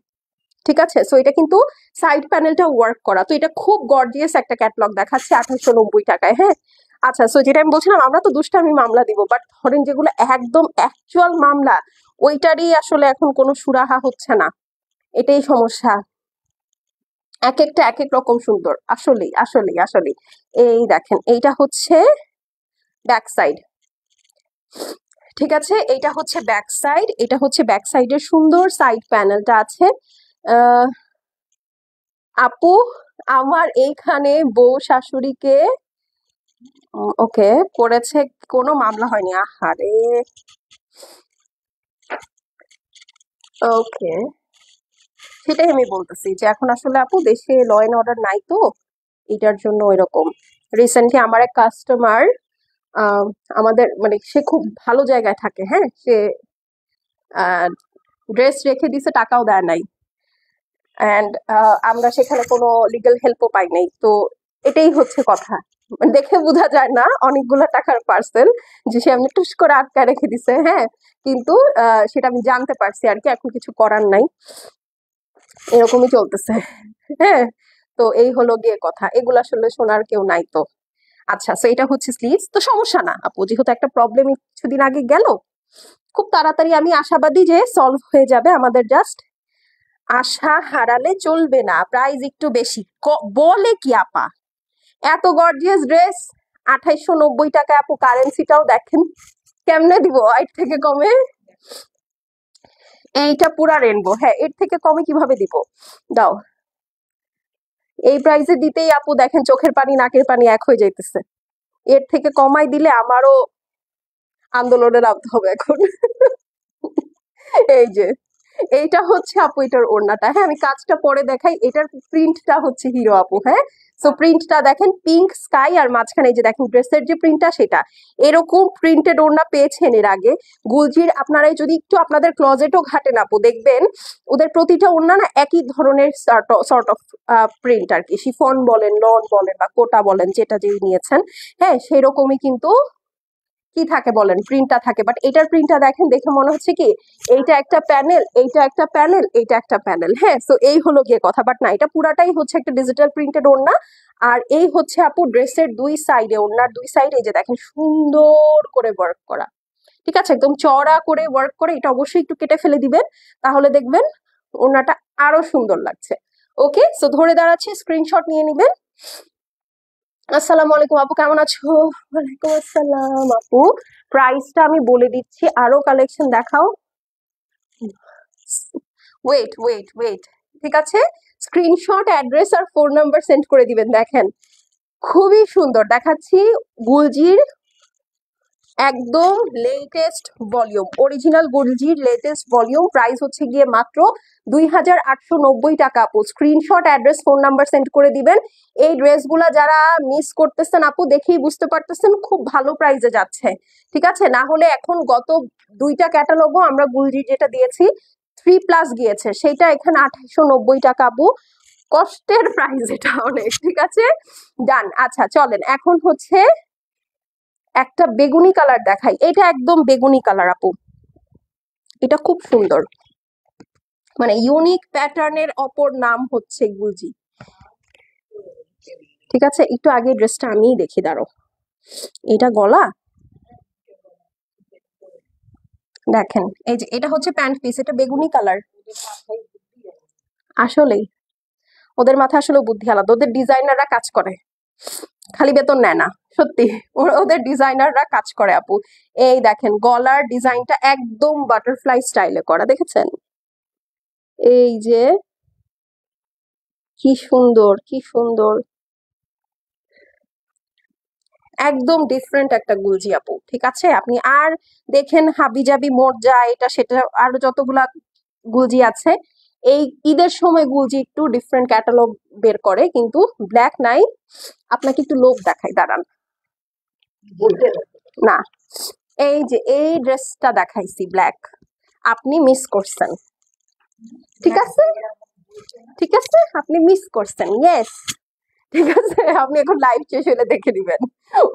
ঠিক আছে, সো এটা কিন্তু সাইড প্যানেলটা ওয়ার্ক করা, তো এটা খুব গর্জিয়াস একটা ক্যাটলগ দেখাচ্ছে 2890 টাকায়। হ্যাঁ, আচ্ছা, সো যেটা আমি বলছিলাম, আমরা তো দুষ্টামি মামলা দিব, বাট ধরেন যেগুলো একদম অ্যাকচুয়াল মামলা, ওইটারই আসলে এখন কোনো সুরাহা হচ্ছে না, এটাই সমস্যা। এক একটা এক এক রকম সুন্দর, আসলেই আসলেই আসলেই। এই দেখেন, এইটা হচ্ছে ব্যাক সাইড, ঠিক আছে, এইটা হচ্ছে ব্যাক সাইড, এটা হচ্ছে ব্যাক সাইডের সুন্দর সাইড প্যানেলটা আছে। আহ আপু, আমার এইখানে বউ শাশুড়িকে ওকে করেছে, কোনো মামলা হয়নি, আহারে। ওকে, সেটাই আমি বলতেছি যে এখন আসলে আপু দেশে ল এন্ড অর্ডার নাই, তো এটার জন্য এরকম। রিসেন্টলি আমার এক কাস্টমার, আমাদের মানে সে খুব ভালো জায়গায় থাকে, হ্যাঁ, সে ড্রেস রেখে দিছে, টাকাও দেয় নাই, অ্যান্ড আমরা সেখানে কোনো লিগ্যাল হেল্পও পাই নাই। তো এটাই হচ্ছে কথা, মানে দেখে বোঝা যায় না অনেকগুলো টাকার পার্সেল যে সে আমি টুস করে আটকা রেখে দিছে, হ্যাঁ, কিন্তু সেটা আমি জানতে পারছি আর কি, এখন কিছু করার নাই, এরকমই চলতেছে। হ্যাঁ, তো এই হলো গিয়ে কথা, এগুলো আসলে শোনার কেউ নাই তো। আচ্ছা, তো এটা হচ্ছে স্লিভস, তো সমস্যা না আপু, যেহেতু একটা প্রবলেম কিছুদিন আগে গেল, খুব তাড়াতাড়ি আমি আশাবাদী যে সলভ হয়ে যাবে আমাদের, জাস্ট আশা হারালে চলবে না, প্রাইস একটু বেশি বলে কি আপা, এত গর্জিয়াস ড্রেস 2890 টাকা আপু, কারেন্সিটাও দেখেন, কেমনে দিব এর থেকে কমে? এইটা পুরা রেনবো, হ্যাঁ, এর থেকে কমে কিভাবে দিব, দাও। এই প্রাইসে দিতেই আপু দেখেন চোখের পানি নাকের পানি এক হয়ে যাইতেছে, এর থেকে কমাই দিলে আমারও আন্দোলনে নামতে হবে এখন। এই যে, এইটা হচ্ছে আপু এটার ওড়নাটা, হ্যাঁ, আমি কাজটা পরে দেখাই, এটার প্রিন্টটা হচ্ছে হিরো আপু, হ্যাঁ, সো প্রিন্টটা দেখেন পিঙ্ক স্কাই, আর মাঝখানে এই যে দেখেন ড্রেসের যে প্রিন্টটা, সেটা এরকম প্রিন্টেড ওড়না পেয়েছেন এর আগে গুলজির, আপনারা যদি একটু আপনাদের ক্লজেটও ঘাটেন আপু, দেখবেন ওদের প্রতিটা ওড়না না একই ধরনের সর্ট অফ প্রিন্ট আর কি, শিফন বলেন, লন বলেন বা কোটা বলেন, যেটা যেই নিয়েছেন, হ্যাঁ, সেরকমই কিন্তু কি থাকে বলেন, প্রিন্টটা থাকে, বাট এটার প্রিন্টটা দেখেন, দেখে মনে হচ্ছে কি এইটা একটা প্যানেল, এইটা একটা প্যানেল, এইটা একটা প্যানেল, হ্যাঁ, তো এই হলো গিয়ে কথা, বাট না, এটা পুরাটাই হচ্ছে একটা ডিজিটাল প্রিন্টেড ওড়না। আর এই হচ্ছে আপু ড্রেসের দুই সাইডে, ওড়নার দুই সাইডে এই যে দেখেন সুন্দর করে ওয়ার্ক করা, ঠিক আছে, একদম চড়া করে ওয়ার্ক করে, এটা অবশ্যই একটু কেটে ফেলে দিবেন, তাহলে দেখবেন ওড়নাটা আরো সুন্দর লাগছে। ওকে, সো ধরে দাঁড়াচ্ছি, স্ক্রিনশট নিয়ে নিবেন। আসসালামু আলাইকুম আপু, কেমন আছো? ওয়ালাইকুম আসসালাম আপু, প্রাইসটা আমি বলে দিচ্ছি, আরো কালেকশন দেখাও। ওয়েট ওয়েট ওয়েট, ঠিক আছে, স্ক্রিনশট, অ্যাড্রেস আর ফোন নাম্বার সেন্ড করে দিবেন। দেখেন খুবই সুন্দর দেখাচ্ছি, গুলজির একদম লেটেস্ট ভলিউম, অরিজিনাল গুলজির লেটেস্ট ভলিউম, প্রাইস হচ্ছে গিয়ে মাত্র 2890 টাকা আপু। Screenshot, address, phone number send করে দিবেন। এই ড্রেসগুলা যারা মিস করতেছেন আপু, দেখেই বুঝতে পারতেছেন খুব ভালো প্রাইসে যাচ্ছে, ঠিক আছে, না হলে এখন গত দুইটা ক্যাটালগও আমরা গুলজির যেটা দিয়েছি 3+ গিয়েছে, সেটা এখানে 2890 টাকা আপু, কষ্টের প্রাইস এটা অনেক, ঠিক আছে, ডান। আচ্ছা চলেন, এখন হচ্ছে একটা বেগুনি কালার দেখাই, এটা একদম বেগুনি কালার আপু, এটা খুব সুন্দর, মানে ইউনিক প্যাটার্নের অপর নাম হচ্ছে গুলজি, ঠিক আছে, একটু আগে ড্রেসটা আমিই দেখি, দাঁড়ো, এটা গলা, দেখেন এই যে এটা হচ্ছে প্যান্ট পিস, এটা বেগুনি কালার, আসলেই ওদের মাথায় আসলে বুদ্ধি আলাদা, ওদের ডিজাইনাররা কাজ করে, খালি বেতন নেয় না, সত্যি ওদের ডিজাইনাররা কাজ করে আপু। এই দেখেন গলার ডিজাইনটা একদম বাটারফ্লাই স্টাইলে করা, দেখেছেন, এই যে কি সুন্দর কি সুন্দর, একদম ডিফারেন্ট একটা গুলজি আপু, ঠিক আছে, আপনি আর দেখেন হাবিজাবি মোর্জা এটা সেটা আরো যতগুলা গুলজি আছে, এই ঈদের সময় গুলজি একটু ডিফারেন্ট ক্যাটালগ বের করে, কিন্তু ব্ল্যাক নাই, আপনাকে একটু লোক দেখাই, দাঁড়ান, না, এই যে এই ড্রেসটা দেখাইছি ব্ল্যাক, আপনি মিস করছেন, ঠিক আছে, ঠিক আছে, আপনি মিস করছেন, ইয়েস, ঠিক আছে, আপনি এখন লাইভ শেষ হলে দেখে নিবেন।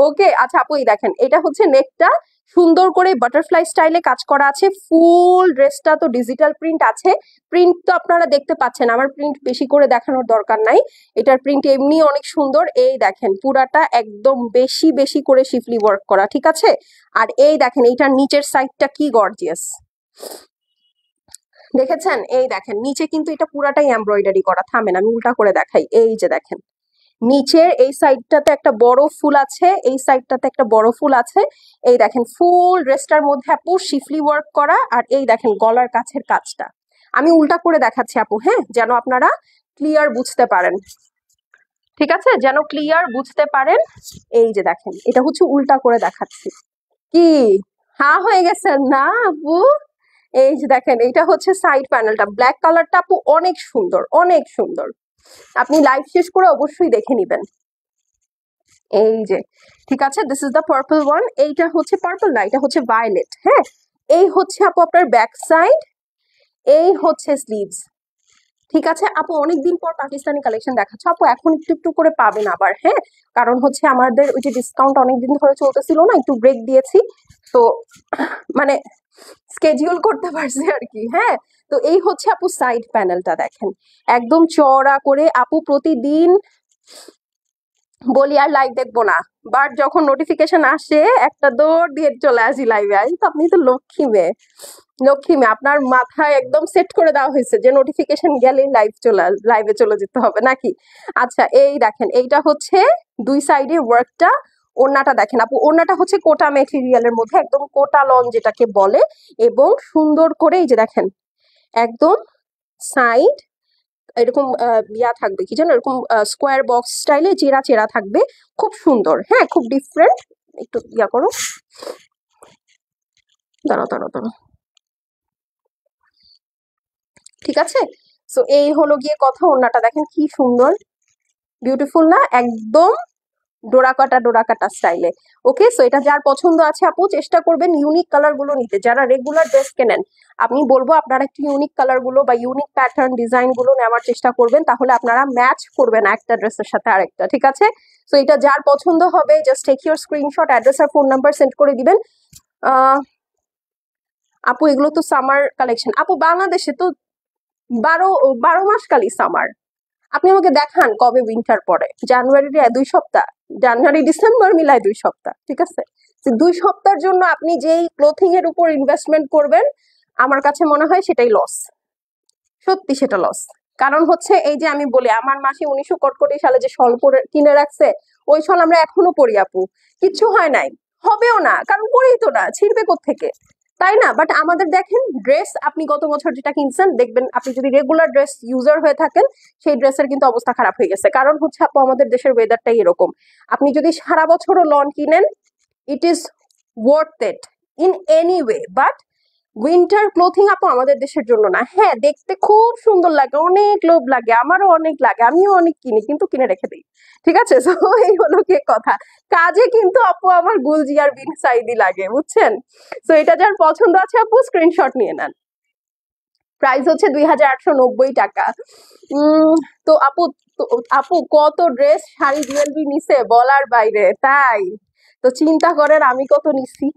ওকে, আচ্ছা আপু এই দেখেন, এটা হচ্ছে নেকটা সুন্দর করে বাটারফ্লাই স্টাইলে কাজ করা আছে। ফুল ড্রেসটা তো ডিজিটাল প্রিন্ট আছে। প্রিন্ট তো আপনারা দেখতে পাচ্ছেন, আমার প্রিন্ট বেশি করে দেখানোর দরকার নাই। এটার প্রিন্ট এমনি অনেক সুন্দর। এই দেখেন পুরাটা একদম বেশি বেশি করে শিফলি ওয়ার্ক করা, ঠিক আছে। আর এই দেখেন এইটার নিচের সাইডটা কি গর্জিয়াস, দেখেছেন? এই দেখেন নিচে কিন্তু এটা পুরাটাই এমব্রয়ডারি করা। থামেন আমি উল্টা করে দেখাই। এই যে দেখেন নিচের এই সাইডটাতে একটা বড় ফুল আছে, এই সাইডটাতে একটা বড় ফুল আছে। এই দেখেন ফুল ড্রেসটার মধ্যে আপু শিফলি ওয়ার্ক করা। আর এই দেখেন গলার কাছের কাজটা আমি উল্টা করে দেখাচ্ছি আপু, হ্যাঁ, যেন আপনারা ক্লিয়ার বুঝতে পারেন, ঠিক আছে, যেন ক্লিয়ার বুঝতে পারেন। এই যে দেখেন এটা হচ্ছে উল্টা করে দেখাচ্ছি। কি হা হয়ে গেছেন না আপু? এই যে দেখেন এটা হচ্ছে সাইড প্যানেলটা, ব্ল্যাক কালারটা আপু অনেক সুন্দর, অনেক সুন্দর। আপনি লাইভ শেষ করে অবশ্যই দেখে নিবেন। এই যে ঠিক আছে, this is the purple one. এইটা হচ্ছে পার্পল না, এটা হচ্ছে ভায়োলেট। হ্যাঁ, এই হচ্ছে আপু আপনার ব্যাক সাইড, এই হচ্ছে স্লিভস। ঠিক আছে আপু, অনেকদিন পর পাকিস্তানি কালেকশন দেখাচ্ছ আপু, এখন একটু একটু করে পাবেন আবার, হ্যাঁ, কারণ হচ্ছে আমাদের ওই যে ডিসকাউন্ট অনেকদিন ধরে চলতেছিল না, একটু ব্রেক দিয়েছি তো, মানে স্কেডিউল করতে পারছি আর কি। হ্যাঁ, তো এই হচ্ছে আপু সাইড প্যানেলটা দেখেন একদম চওড়া করে। আপু প্রতিদিন বলি আর লাইভ দেখবো না, বাট যখন নোটিফিকেশন আসে একটা দৌড় দিয়ে চলে আসি লাইভে। আই তো আপনি তো লক্ষ্মী মেয়ে, লক্ষ্মী মেয়ে, আপনার মাথায় একদম সেট করে দেওয়া হয়েছে যে নোটিফিকেশন গেলেই লাইভে চলে যেতে হবে নাকি। আচ্ছা এই দেখেন এইটা হচ্ছে দুই সাইডে ওয়ার্কটা। ওড়নাটা দেখেন আপু, ওড়নাটা হচ্ছে কোটা মেটেরিয়ালের মধ্যে, একদম কোটা লন যেটাকে বলে, এবং সুন্দর করে এই যে দেখেন একদম সাইড এরকম ইয়া থাকবে, কি জানো, এরকম স্কোয়ার বক্স স্টাইলে চেরা চেরা থাকবে, খুব সুন্দর। হ্যাঁ, খুব ডিফারেন্ট। একটু ইয়া করো, দাঁড়াও দাঁড়াও দাঁড়াও, ঠিক আছে। সো এই হলো গিয়ে কথা। ওড়নাটা দেখেন কি সুন্দর, বিউটিফুল না একদম, ডোরা কাটা স্টাইলে। ওকে, সো এটা যার পছন্দ আছে আপু চেষ্টা করবেন ইউনিক কালার গুলো নিতে। যারা রেগুলার ড্রেস কেনেন আমি বলবো আপনারা একটু ইউনিক কালার গুলো বা ইউনিক প্যাটার্ন ডিজাইন গুলো নেওয়ার চেষ্টা করবেন, তাহলে আপনারা ম্যাচ করবেন একটা ড্রেসের সাথে আরেকটা, ঠিক আছে। সো এটা যার পছন্দ হবে just take your screenshot, address আর ফোন নাম্বার সেন্ড করে দিবেন। আহ আপু এগুলো তো সামার কালেকশন আপু, বাংলাদেশে তো 12 মাস কালই সামার। আপনি আমাকে দেখান কবে উইন্টার পড়ে। জানুয়ারির 2 সপ্তাহ, জানুয়ারি ডিসেম্বর মিলায় 2 সপ্তাহ, ঠিক আছে। 2 সপ্তাহের জন্য আপনি যেই ক্লোথিং এর উপর ইনভেস্টমেন্ট করবেন আমার কাছে মনে হয় সেটাই লস, সত্যি সেটা লস। কারণ হচ্ছে এই যে আমি বলি আমার মাসি 1900 কটকটি সালে যে শল পরে কিনে রাখছে, ওই শল আমরা এখনো পরি আপু, কিচ্ছু হয় নাই, হবেও না, কারণ পরেই তো না, ছিড়বে কোত্থেকে, তাই না। বাট আমাদের দেখেন ড্রেস, আপনি গত বছর যেটা কিনছেন দেখবেন, আপনি যদি রেগুলার ড্রেস ইউজার হয়ে থাকেন সেই ড্রেসের কিন্তু অবস্থা খারাপ হয়ে গেছে। কারণ হচ্ছে আপু আমাদের দেশের ওয়েদারটাই এরকম। আপনি যদি সারা বছরও লন কিনেন it is worth it in any way, but winter clothing আপু আমাদের দেশের জন্য না। হ্যাঁ, দেখতে খুব সুন্দর লাগে, অনেক লোভ লাগে, আমারও অনেক লাগে, আমিও অনেক কিনি, কিন্তু কিনে রেখে দিই, ঠিক আছে। তো এই হলো কি কথা, কাজে কিন্তু আপু আমার গুলজি আর বিন সাইডই লাগে, বুঝছেন। তো এটা যার পছন্দ আছে আপু স্ক্রিনশট নিয়ে নেন। প্রাইস হচ্ছে 2890 টাকা। তো আপু, তো আপু কত ড্রেস শাড়ি জুয়েলারি নিছে বলার বাইরে, তাই তো চিন্তা করেন আমি কত নিছি।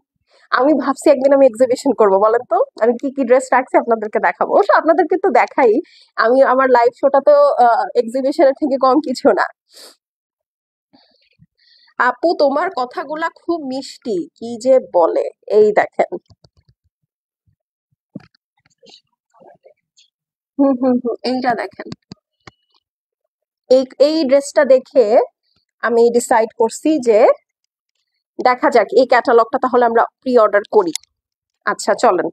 আমি ভাবছি একদিন আমি এক্সিবিশন করব, বলেন তো আমি কি কি ড্রেস রাখছি আপনাদেরকে দেখাবো। অবশ্য আপনাদেরকে তো দেখাই, আমি আমার লাইভ শোটা তো এক্সিবিশনের থেকে কম কিছু না। আপু তোমার কথাগুলা খুব মিষ্টি, কি যে বলে। এই দেখেন, হুম হুম হুম, এইটা দেখেন, এই এই ড্রেসটা দেখে আমি ডিসাইড করছি যে দেখা যাক এই ক্যাটালগটা তাহলে আমরা প্রি অর্ডার করি। আচ্ছা চলেন,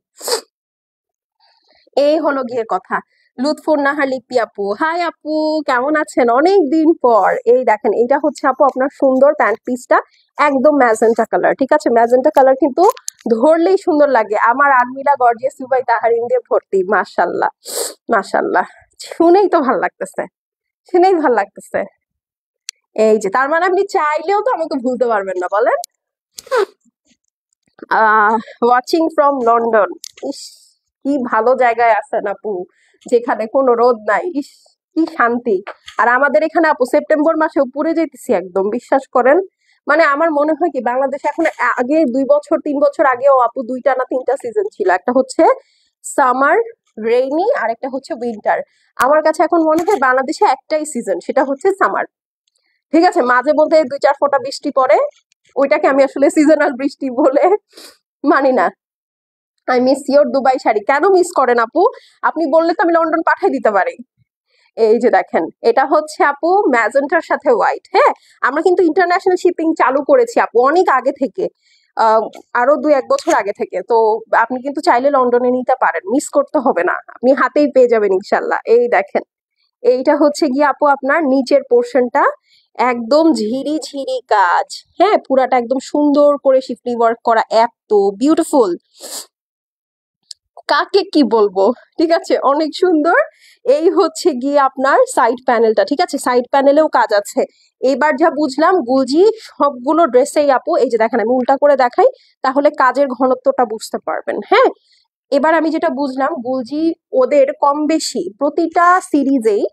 এই হলো গিয়ে কথা। লুৎফুন নাহার লিপি আপু, হাই আপু, কেমন আছেন অনেক দিন পর। এই দেখেন এইটা হচ্ছে আপু আপনার সুন্দর প্যান্ট পিসটা, একদম ম্যাজেন্টা কালার, ঠিক আছে। ম্যাজেন্টা কালার কিন্তু ধরলেই সুন্দর লাগে। আমার আলমিরা গর্জিয়াস সুবাই তাহারিন দিয়ে ভর্তি, মাশাল্লাহ মাশাল্লাহ, শুনেই তো ভাল লাগতেছে, শুনেই ভাল লাগতেছে। এই যে তার মানে আপনি চাইলেও তো আমাকে ভুলতে পারবেন না, বলেন। ওয়াচিং ফ্রম লন্ডন, ইস কি ভালো জায়গায় আছেন আপু, যেখানে কোনো রোদ নাই। ইস কি শান্তি। আর আমাদের এখানে আপু সেপ্টেম্বর মাসে উপরে যেতেছি একদম, বিশ্বাস করেন। মানে আমার মনে হয় কি বাংলাদেশে এখন, আগে 2 বছর 3 বছর আগেও আপু 2টা না 3টা সিজন ছিল, একটা হচ্ছে সামার, রেইনি, আর একটা হচ্ছে উইন্টার। আমার কাছে এখন মনে হয় বাংলাদেশে একটাই সিজন, সেটা হচ্ছে সামার। ঠিক আছে, মাঝে মধ্যে 2-4 ফোঁটা বৃষ্টি পড়ে, ওইটাকে আমি আসলে সিজনাল বৃষ্টি বলে মানি না। I miss your Dubai sari. কেন মিস করেন আপু? আপনি বললে তো আমি লন্ডন পাঠিয়ে দিতে পারি। এই যে দেখেন, এটা হচ্ছে আপু ম্যাজেন্টার সাথে হোয়াইট। হ্যাঁ, আমরা কিন্তু ইন্টারন্যাশনাল শিপিং চালু করেছি আপু অনেক আগে থেকে, আহ, আরো 2-1 বছর আগে থেকে। তো আপনি কিন্তু চাইলে লন্ডনে নিতে পারেন, মিস করতে হবে না, আপনি হাতেই পেয়ে যাবেন ইনশাল্লাহ। এই দেখেন, এইটা হচ্ছে গিয়ে আপু আপনার নিচের পোর্শনটা, একদম ঝিরি ঝিরি কাজ। হ্যাঁ, পুরাটা একদম সুন্দর করে শিফলি ওয়ার্ক করা, এত বিউটিফুল, কাকে কি বলবো। ঠিক আছে, অনেক সুন্দর। এই হচ্ছে গিয়ে আপনার সাইড প্যানেলটা। ঠিক আছে, সাইড প্যানেলেও কাজ আছে। এবার যা বুঝলাম গুলজি সবগুলো ড্রেসেই আপু, এই যে দেখেন আমি উল্টা করে দেখাই, তাহলে কাজের ঘনত্বটা বুঝতে পারবেন। হ্যাঁ, এবার আমি যেটা বুঝলাম গুলজি ওদের কম বেশি প্রতিটা সিরিজেই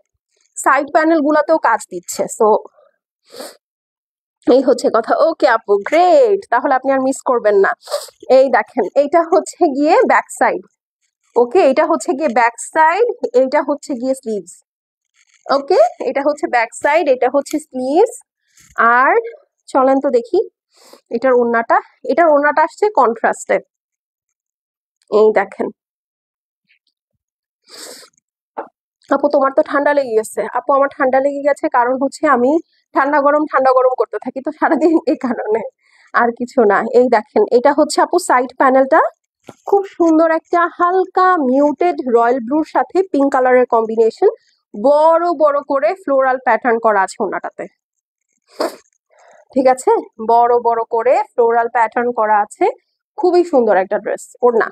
সাইড প্যানেল গুলাতেও কাজ দিচ্ছে। সো এই হচ্ছে কথা। ওকে আপু, গ্রেট, তাহলে আপনি আর মিস করবেন না। এই দেখেন, এইটা হচ্ছে গিয়ে ব্যাক সাইড। ওকে, এটা হচ্ছে গিয়ে ব্যাক সাইড, এইটা হচ্ছে গিয়ে স্লিভস। ওকে, এটা হচ্ছে ব্যাক সাইড, এটা হচ্ছে স্লিভস। আর চলেন তো দেখি এটার ওড়নাটা। এটার ওড়নাটা আসছে কন্ট্রাস্টে। এই দেখেন আপু, তোমার তো ঠান্ডা লেগে গেছে। আপু আমার ঠান্ডা লেগে গেছে কারণ হচ্ছে আমি ঠান্ডা গরম করতে থাকি তো সারাদিন, এই কারণে, আর কিছু না। এই দেখেন, এটা হচ্ছে আপু সাইড প্যানেলটা, খুব সুন্দর একটা হালকা মিউটেড রয়্যাল ব্লুর সাথে পিঙ্ক কালারের কম্বিনেশন, বড় বড় করে ফ্লোরাল প্যাটার্ন করা আছে ওনাটাতে। ঠিক আছে, বড় বড় করে ফ্লোরাল প্যাটার্ন করা আছে, খুবই সুন্দর একটা ড্রেস ওড়না।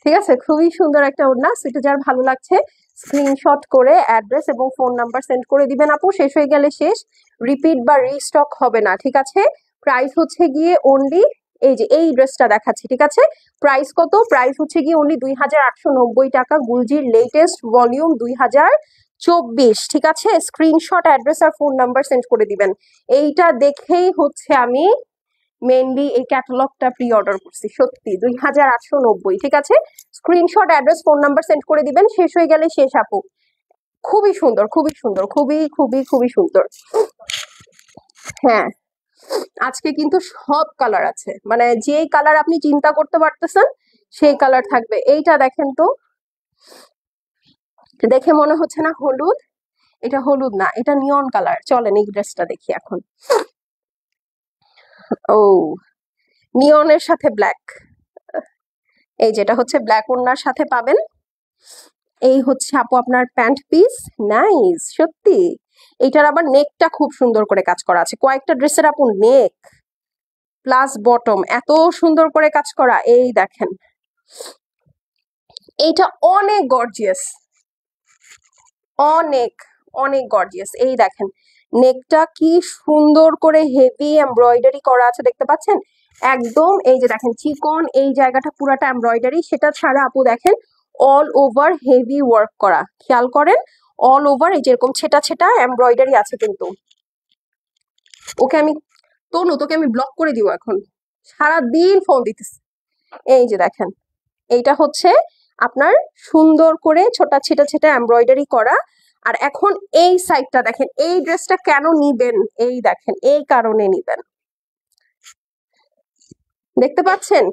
ঠিক আছে, খুবই সুন্দর একটা ওড়না। সেটা যার ভালো লাগছে স্ক্রিনশট করে অ্যাড্রেস এবং ফোন নাম্বার সেন্ড করে দিবেন আপু, শেষ হয়ে গেলে শেষ, রিপিট বা রিস্টক হবে না। ঠিক আছে, প্রাইস হচ্ছে গিয়ে অনলি, এই যে এই ড্রেসটা দেখাচ্ছি। ঠিক আছে, প্রাইস কত? প্রাইস হচ্ছে গিয়ে অনলি 2890 টাকা, গুলজির লেটেস্ট ভলিউম 2024। ঠিক আছে, স্ক্রিনশট অ্যাড্রেস আর ফোন নাম্বার সেন্ড করে দিবেন। এইটা দেখেই হচ্ছে আমি মেনলি এই ক্যাটালগটা প্রি অর্ডার করছি, সত্যি 2890। ঠিক আছে, screenshot address phone number send করে দিবেন, শেষ হয়ে গেলে শেষ আপু। খুবই সুন্দর, খুবই সুন্দর, খুবই খুবই খুবই সুন্দর। হ্যাঁ, আজকে কিন্তু সব কালার আছে, মানে যেই কালার আপনি চিন্তা করতে পারতেছেন সেই কালার থাকবে। এইটা দেখেন তো, দেখে মনে হচ্ছে না হলুদ? এটা হলুদ না, এটা নিয়ন কালার। চলেন এই ড্রেসটা দেখি এখন। ও, নিয়নের সাথে ব্ল্যাক, এই যেটা হচ্ছে ব্ল্যাক ওড়নার সাথে পাবেন। এই হচ্ছে আপু আপনার প্যান্ট পিস, নাইস সত্যি। এইটার আবার নেকটা খুব সুন্দর করে কাজ করা আছে, কয়েকটা ড্রেসের আপু নেক প্লাস বটম এত সুন্দর করে কাজ করা। এই দেখেন, এইটা অনেক গর্জিয়াস, অনেক অনেক গর্জিয়াস। এই দেখেন নেকটা কি সুন্দর করে হেভি এমব্রয়ডারি করা আছে, দেখতে পাচ্ছেন একদম। এই যে দেখেন চিকন এই জায়গাটা পুরাটা এমব্রয়ডারি, সেটা ছাড়া আপু দেখেন অল ওভার হেভি ওয়ার্ক করা, খেয়াল করেন অল ওভার এই যেরকম ছেটা ছেটা এমব্রয়ডারি আছে কিন্তু। ওকে আমি, তনু তোকে আমি ব্লক করে দিব এখন, সারাদিন ফোন দিতেছি। এই যে দেখেন, এইটা হচ্ছে আপনার সুন্দর করে ছোটা ছেটা ছেটা এমব্রয়ডারি করা। আর এখন এই সাইডটা দেখেন, এই ড্রেসটা কেন নিবেন, এই দেখেন এই কারণে নিবেন, দেখতে পাচ্ছেন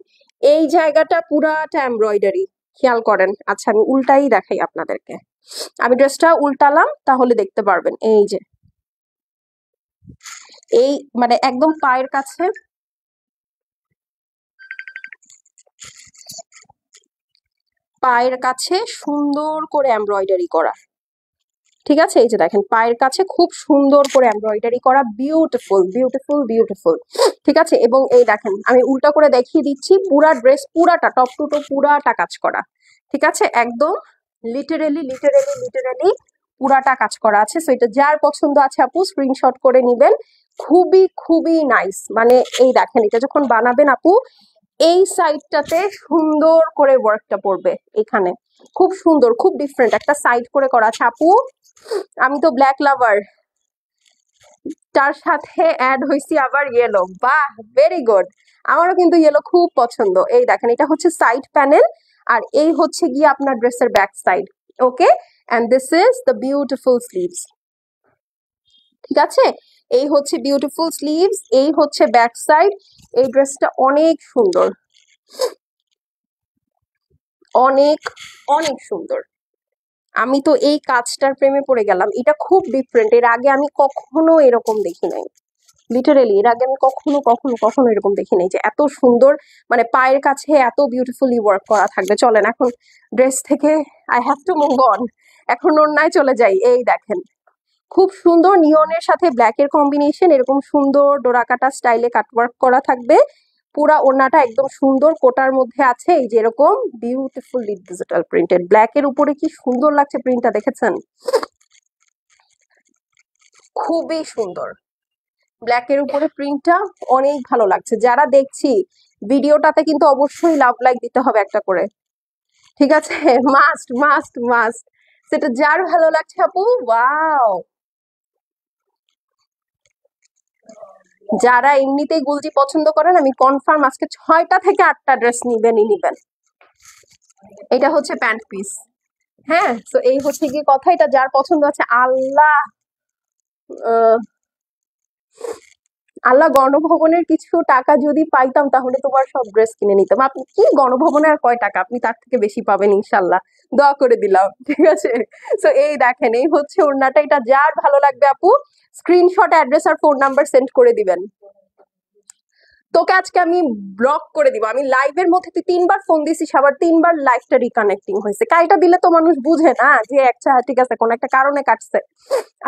এই জায়গাটা পুরাটা এমব্রয়ডারি, খেয়াল করেন। আচ্ছা আমি উল্টাই দেখাই আপনাদেরকে, আমি ড্রেসটা উল্টালাম তাহলে দেখতে পারবেন। এই যে এই মানে একদম পায়ের কাছে, পায়ের কাছে সুন্দর করে এমব্রয়ডারি করা। ঠিক আছে, এই যে দেখেন পায়ের কাছে খুব সুন্দর করে এমব্রয়ডারি করা, বিউটিফুল বিউটিফুল বিউটিফুল। ঠিক আছে, এবং এই দেখেন আমি উল্টা করে দেখিয়ে দিচ্ছি, পুরা ড্রেস পুরাটা টপ টু টো পুরাটা কাজ করা। ঠিক আছে, একদম লিটারেলি লিটারেলি লিটারেলি পুরাটা কাজ করা আছে। সো এটা যার পছন্দ আছে আপু স্ক্রিনশট করে নিবেন, খুবই খুবই নাইস। মানে এই দেখেন এটা যখন বানাবেন আপু, এই সাইডটাতে সুন্দর করে ওয়ার্কটা পড়বে, এখানে খুব সুন্দর খুব ডিফারেন্ট একটা সাইড করে করা আছে আপু। আমি তো ব্ল্যাক লাভার, তার সাথে অ্যাড হয়েছি আবার ইয়েলো। বাহ, ভেরি গুড। আমারও কিন্তু ইয়েলো খুব পছন্দ। এই দেখেন, এটা হচ্ছে সাইড প্যানেল, আর এই হচ্ছে গিয়ে আপনার ড্রেসের back side. Okay, and this is the beautiful sleeves. ঠিক আছে, এই হচ্ছে বিউটিফুল স্লিভস, এই হচ্ছে ব্যাক সাইড। এই ড্রেসটা অনেক সুন্দর, অনেক অনেক সুন্দর। আমি তো এই কাজটার প্রেমে পড়ে গেলাম। এটা খুব ডিফারেন্ট, এর আগে আমি কখনো এরকম দেখি নাই। লিটারেলি এর আগে আমি কখনো কখনো কখনো এরকম দেখি নাই যে এত সুন্দর, মানে পায়ের কাছে এত বিউটিফুলি ওয়ার্ক করা থাকবে। চলেন এখন ড্রেস থেকে I have to move on, এখন ওড়নায় চলে যাই। এই দেখেন, খুব সুন্দর নিয়নের সাথে ব্ল্যাকের কম্বিনেশন, এরকম সুন্দর ডোরাকাটা স্টাইলে কাটওয়ার্ক করা থাকবে। পুরা ওড়নাটা একদম সুন্দর কোটার মধ্যে আছে, এই যে এরকম বিউটিফুলি ডিজিটাল প্রিন্টেড। ব্ল্যাকের উপরে কি সুন্দর লাগছে প্রিন্টটা, দেখেছেন? খুবই সুন্দর, ব্ল্যাকের উপরে প্রিন্টটা অনেক ভালো লাগছে। যারা দেখছি ভিডিওটাতে কিন্তু অবশ্যই লাভ লাইক দিতে হবে একটা করে, ঠিক আছে? Must must must. সেটা যার ভালো লাগছে আপু, ওয়াও। যারা এমনিতেই গুলজি পছন্দ করেন, আমি কনফার্ম আজকে 6টা থেকে 8টা ড্রেস নিবেনই নিবেন। এটা হচ্ছে প্যান্ট পিস। হ্যাঁ, তো এই হচ্ছে কি কথা, এটা যার পছন্দ আছে, আল্লাহ আল্লাহ, গণভবনের কিছু টাকা যদি পাইতাম তাহলে তোমার সব ড্রেস কিনে নিতাম। আপনি কি, গণভবনে আর কয় টাকা, আপনি তার থেকে বেশি পাবেন ইনশাল্লাহ, দোয়া করে দিলাম, ঠিক আছে? তো এই দেখেন, এই হচ্ছে ওড়নাটা। এটা যার ভালো লাগবে আপু স্ক্রিনশট, অ্যাড্রেস আর ফোন নাম্বার সেন্ড করে দিবেন। তোকে আজকে আমি ব্লক করে দিব। আমি লাইভের মধ্যে তুই 3বার ফোন দিছিস, আবার 3বার লাইভটা রিকানেক্টিং হয়েছে। কাইটা দিলে তো মানুষ বুঝে না যে আচ্ছা ঠিক আছে, কোন একটা কারণে কাটছে।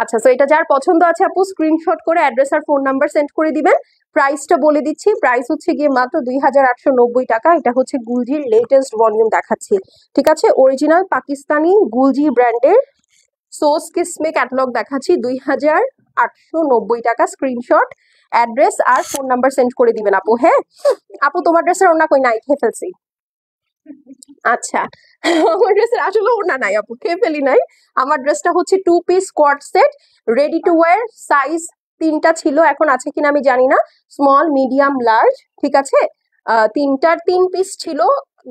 আচ্ছা, তো এটা যার পছন্দ আছে আপু স্ক্রিনশট করে অ্যাড্রেস আর ফোন নাম্বার সেন্ড করে দিবেন। প্রাইসটা বলে দিচ্ছি, প্রাইস হচ্ছে গিয়ে মাত্র 2890 টাকা। এটা হচ্ছে গুলজির লেটেস্ট ভলিউম দেখাচ্ছি, ঠিক আছে? অরিজিনাল পাকিস্তানি গুলজি ব্র্যান্ডের সোস কিসমে ক্যাটালগ দেখাচ্ছি, 2890 টাকা। স্ক্রিনশট, অ্যাড্রেস আর ফোন নাম্বার সেন্ড করে দিবেন আপু। হ্যাঁ আপু, তোমার ড্রেসের ওড়না কই? নাই, খেয়ে ফেলছি। আচ্ছা, আমার ড্রেসের আসলে ওড়না নাই আপু, খেয়ে ফেলি নাই। আমার ড্রেসটা হচ্ছে 2 piece squad set, ready to wire. Size 3টা ছিল, এখন আছে কিনা আমি জানি না। স্মল, মিডিয়াম, লার্জ, ঠিক আছে? 3 পিস ছিল।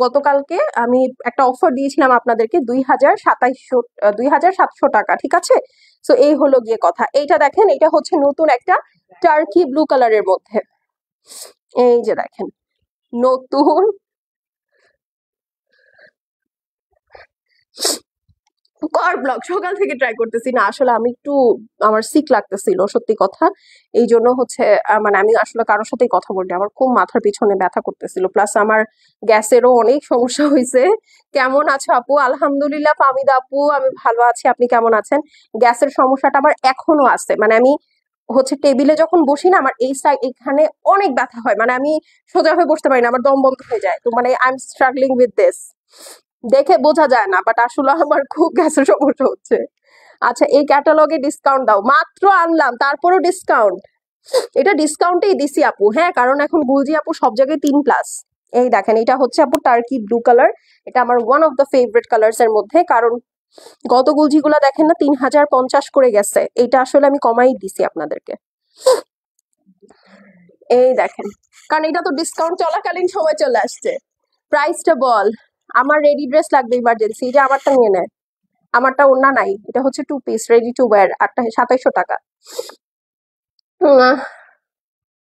গতকালকে আমি একটা অফার দিয়েছিলাম আপনাদেরকে, 2700 টাকা, ঠিক আছে? তো এই হলো গিয়ে কথা। এইটা দেখেন, এটা হচ্ছে নতুন একটা টার্কি ব্লু কালারের মধ্যে। এই যে দেখেন, নতুন কর ব্লগ সকাল থেকে ট্রাই করতেছি না, আসলে আমি একটু, আমার সিক লাগতেছিল সত্যি কথা। এই জন্য হচ্ছে মানে আমি আসলে কারোর সাথেই কথা বলতে আমার খুব মাথার পিছনে ব্যথা করতেছিল, প্লাস আমার গ্যাসেরও অনেক সমস্যা হয়েছে। কেমন আছো আপু? আলহামদুলিল্লাহ ফাহমিদা আপু, আমি ভালো আছি, আপনি কেমন আছেন? গ্যাসের সমস্যাটা আমার এখনো আছে, মানে আমি হচ্ছে টেবিলে যখন বসি না, আমার এই সাইড এখানে অনেক ব্যথা হয়, মানে আমি সোজা হয়ে বসতে পারি না, আমার দম বন্ধ হয়ে যায়। তো মানে I am struggling with this, দেখে বোঝা যায় না, বাট আসলে আমার খুব গ্যাসের সমস্যা হচ্ছে। আচ্ছা, এই ক্যাটালগে ডিসকাউন্ট দাও। মাত্র আনলাম, তারপরও ডিসকাউন্ট? এটা ডিসকাউন্টেই দিছি আপু, হ্যাঁ, কারণ এখন গুলজি আপু সব জায়গায় 3+। এই দেখেন, এটা হচ্ছে আপু টার্কি ব্লু কালার। এটা আমার one of the favourite colours এর মধ্যে, কারণ গত গুলজি গুলা দেখেন না 3050 করে গেছে, এটা আসলে আমি কমাই দিছি আপনাদেরকে। এই দেখেন, কারণ এটা তো ডিসকাউন্ট চলাকালীন সময় চলে আসছে। প্রাইসটা বল, আমার রেডি ড্রেস লাগবে ইমার্জেন্সি, যে আমারটা নিয়ে নেয়। আমারটা ওড়না নাই, এটা হচ্ছে 2 পিস রেডি টু ওয়্যার, 2700 টাকা।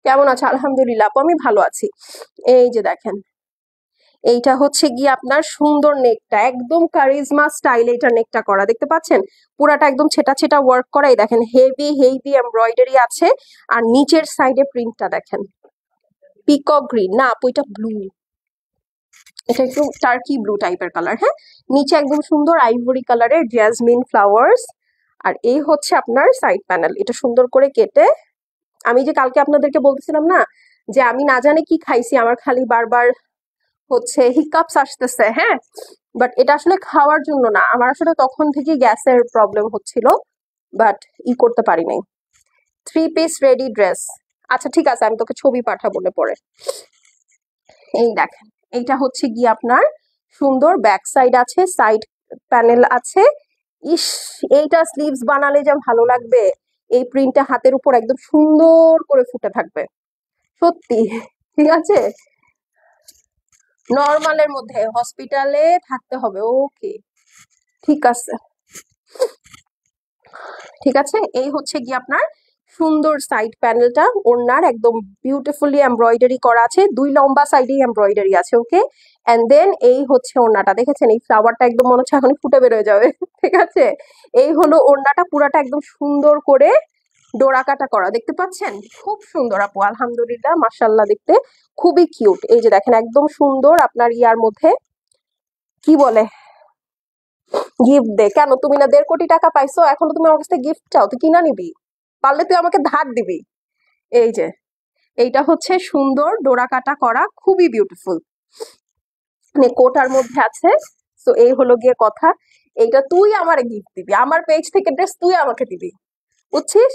কেমন আছে? আলহামদুলিল্লাহ আপু, আমি ভালো আছি। এই যে দেখেন, এইটা হচ্ছে গিয়ে আপনার সুন্দর নেকটা, একদম কারিজমা স্টাইলে এটা নেকটা করা, দেখতে পাচ্ছেন? পুরাটা একদম ছেটা ছেটা ওয়ার্ক করা। এই দেখেন, হেভি হেভি এমব্রয়ডারি আছে, আর নিচের সাইডে প্রিন্টটা দেখেন, পিকক গ্রিন না আপু, এটা ব্লু, এটা একটু টার্কি ব্লু টাইপের কালার। হ্যাঁ, নিচে একদম সুন্দর আইভরি কালারের জ্যাসমিন ফ্লাওয়ার্স, আর এই হচ্ছে আপনার সাইড প্যানেল। এটা সুন্দর করে কেটে, আমি যে কালকে আপনাদেরকে বলতেছিলাম না যে আমি না জানি কি খাইছি, আমার খালি বারবার হচ্ছে হিকাপস আসতেছে, হ্যাঁ, বাট এটা আসলে খাওয়ার জন্য না, আমার আসলে তখন থেকে গ্যাসের প্রবলেম হচ্ছিল, বাট করতে পারি নাই। 3 পিস রেডি ড্রেস। আচ্ছা ঠিক আছে, আমি তোকে ছবি পাঠাবো পরে। এই দেখেন, এইটা হচ্ছে গিয়ে আপনার সুন্দর ব্যাক সাইড আছে, সাইড প্যানেল আছে। ইস, এইটা স্লিভস বানালে যা ভালো লাগবে। এই প্রিন্টটা হাতের উপর একদম সুন্দর করে ফুটে থাকবে, সত্যি। ঠিক আছে, নর্মালের মধ্যে হসপিটালে থাকতে হবে। ওকে, ঠিক আছে, ঠিক আছে। এই হচ্ছে কি আপনার সুন্দর সাইড প্যানেলটা, ওড়নার একদম বিউটিফুলি এমব্রয়ডারি করা আছে, দুই লম্বা সাইডেই এমব্রয়ডারি আছে। ওকে, এন্ড দেন এই হচ্ছে ওড়নাটা, দেখেছেন এই ফ্লাওয়ারটা একদম মনে হচ্ছে এখন ফুটে বেরোয় যাবে। ঠিক আছে, এই হলো ওড়নাটা, পুরাটা একদম সুন্দর করে ডোরা কাটা করা, দেখতে পাচ্ছেন? খুব সুন্দর আপু, আলহামদুলিল্লাহ, মাশাল্লাহ, দেখতে খুবই কিউট। এই যে দেখেন একদম সুন্দর আপনার ইয়ার মধ্যে, কি বলে, গিফট দে কেন? তুমি না 1.5 কোটি টাকা পাইছো, এখনো তুমি আমার কাছ থেকে গিফট চাও? তুই কিনা নিবি, পারলে তুই আমাকে ধার দিবি। এই যে এইটা হচ্ছে সুন্দর ডোরা কাটা করা, খুবই বিউটিফুল, মানে কোটার মধ্যে আছে। তো এই হলো গিয়ে কথা, এইটা তুই আমার গিফট দিবি, আমার পেজ থেকে ড্রেস তুই আমাকে দিবি, বুঝছিস?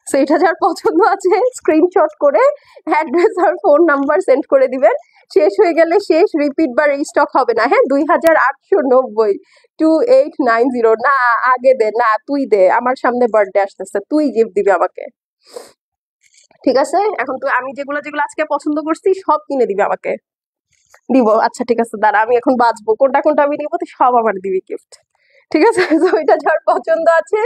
সেইটা যার পছন্দ আছে স্ক্রিনশট করে অ্যাড্রেস আর ফোন নাম্বার সেন্ড করে দিবেন। শেষ হয়ে গেলে শেষ, রিপিট বা রিস্টক হবে না। হ্যাঁ, 2890 2890। না, আগে দে, না তুই দে, আমার সামনে বার্থডে আসতেছে, তুই গিফট দিবি আমাকে, ঠিক আছে? এখন তুই আমি যেগুলো যেগুলো আজকে পছন্দ করছি সব কিনে দিবি আমাকে। দিব, আচ্ছা ঠিক আছে, দাঁড়া আমি এখন বাঁচবো কোনটা কোনটা আমি নিবো, তুই সব আমার দিবি গিফট, ঠিক আছে? তো এটা যার পছন্দ আছে,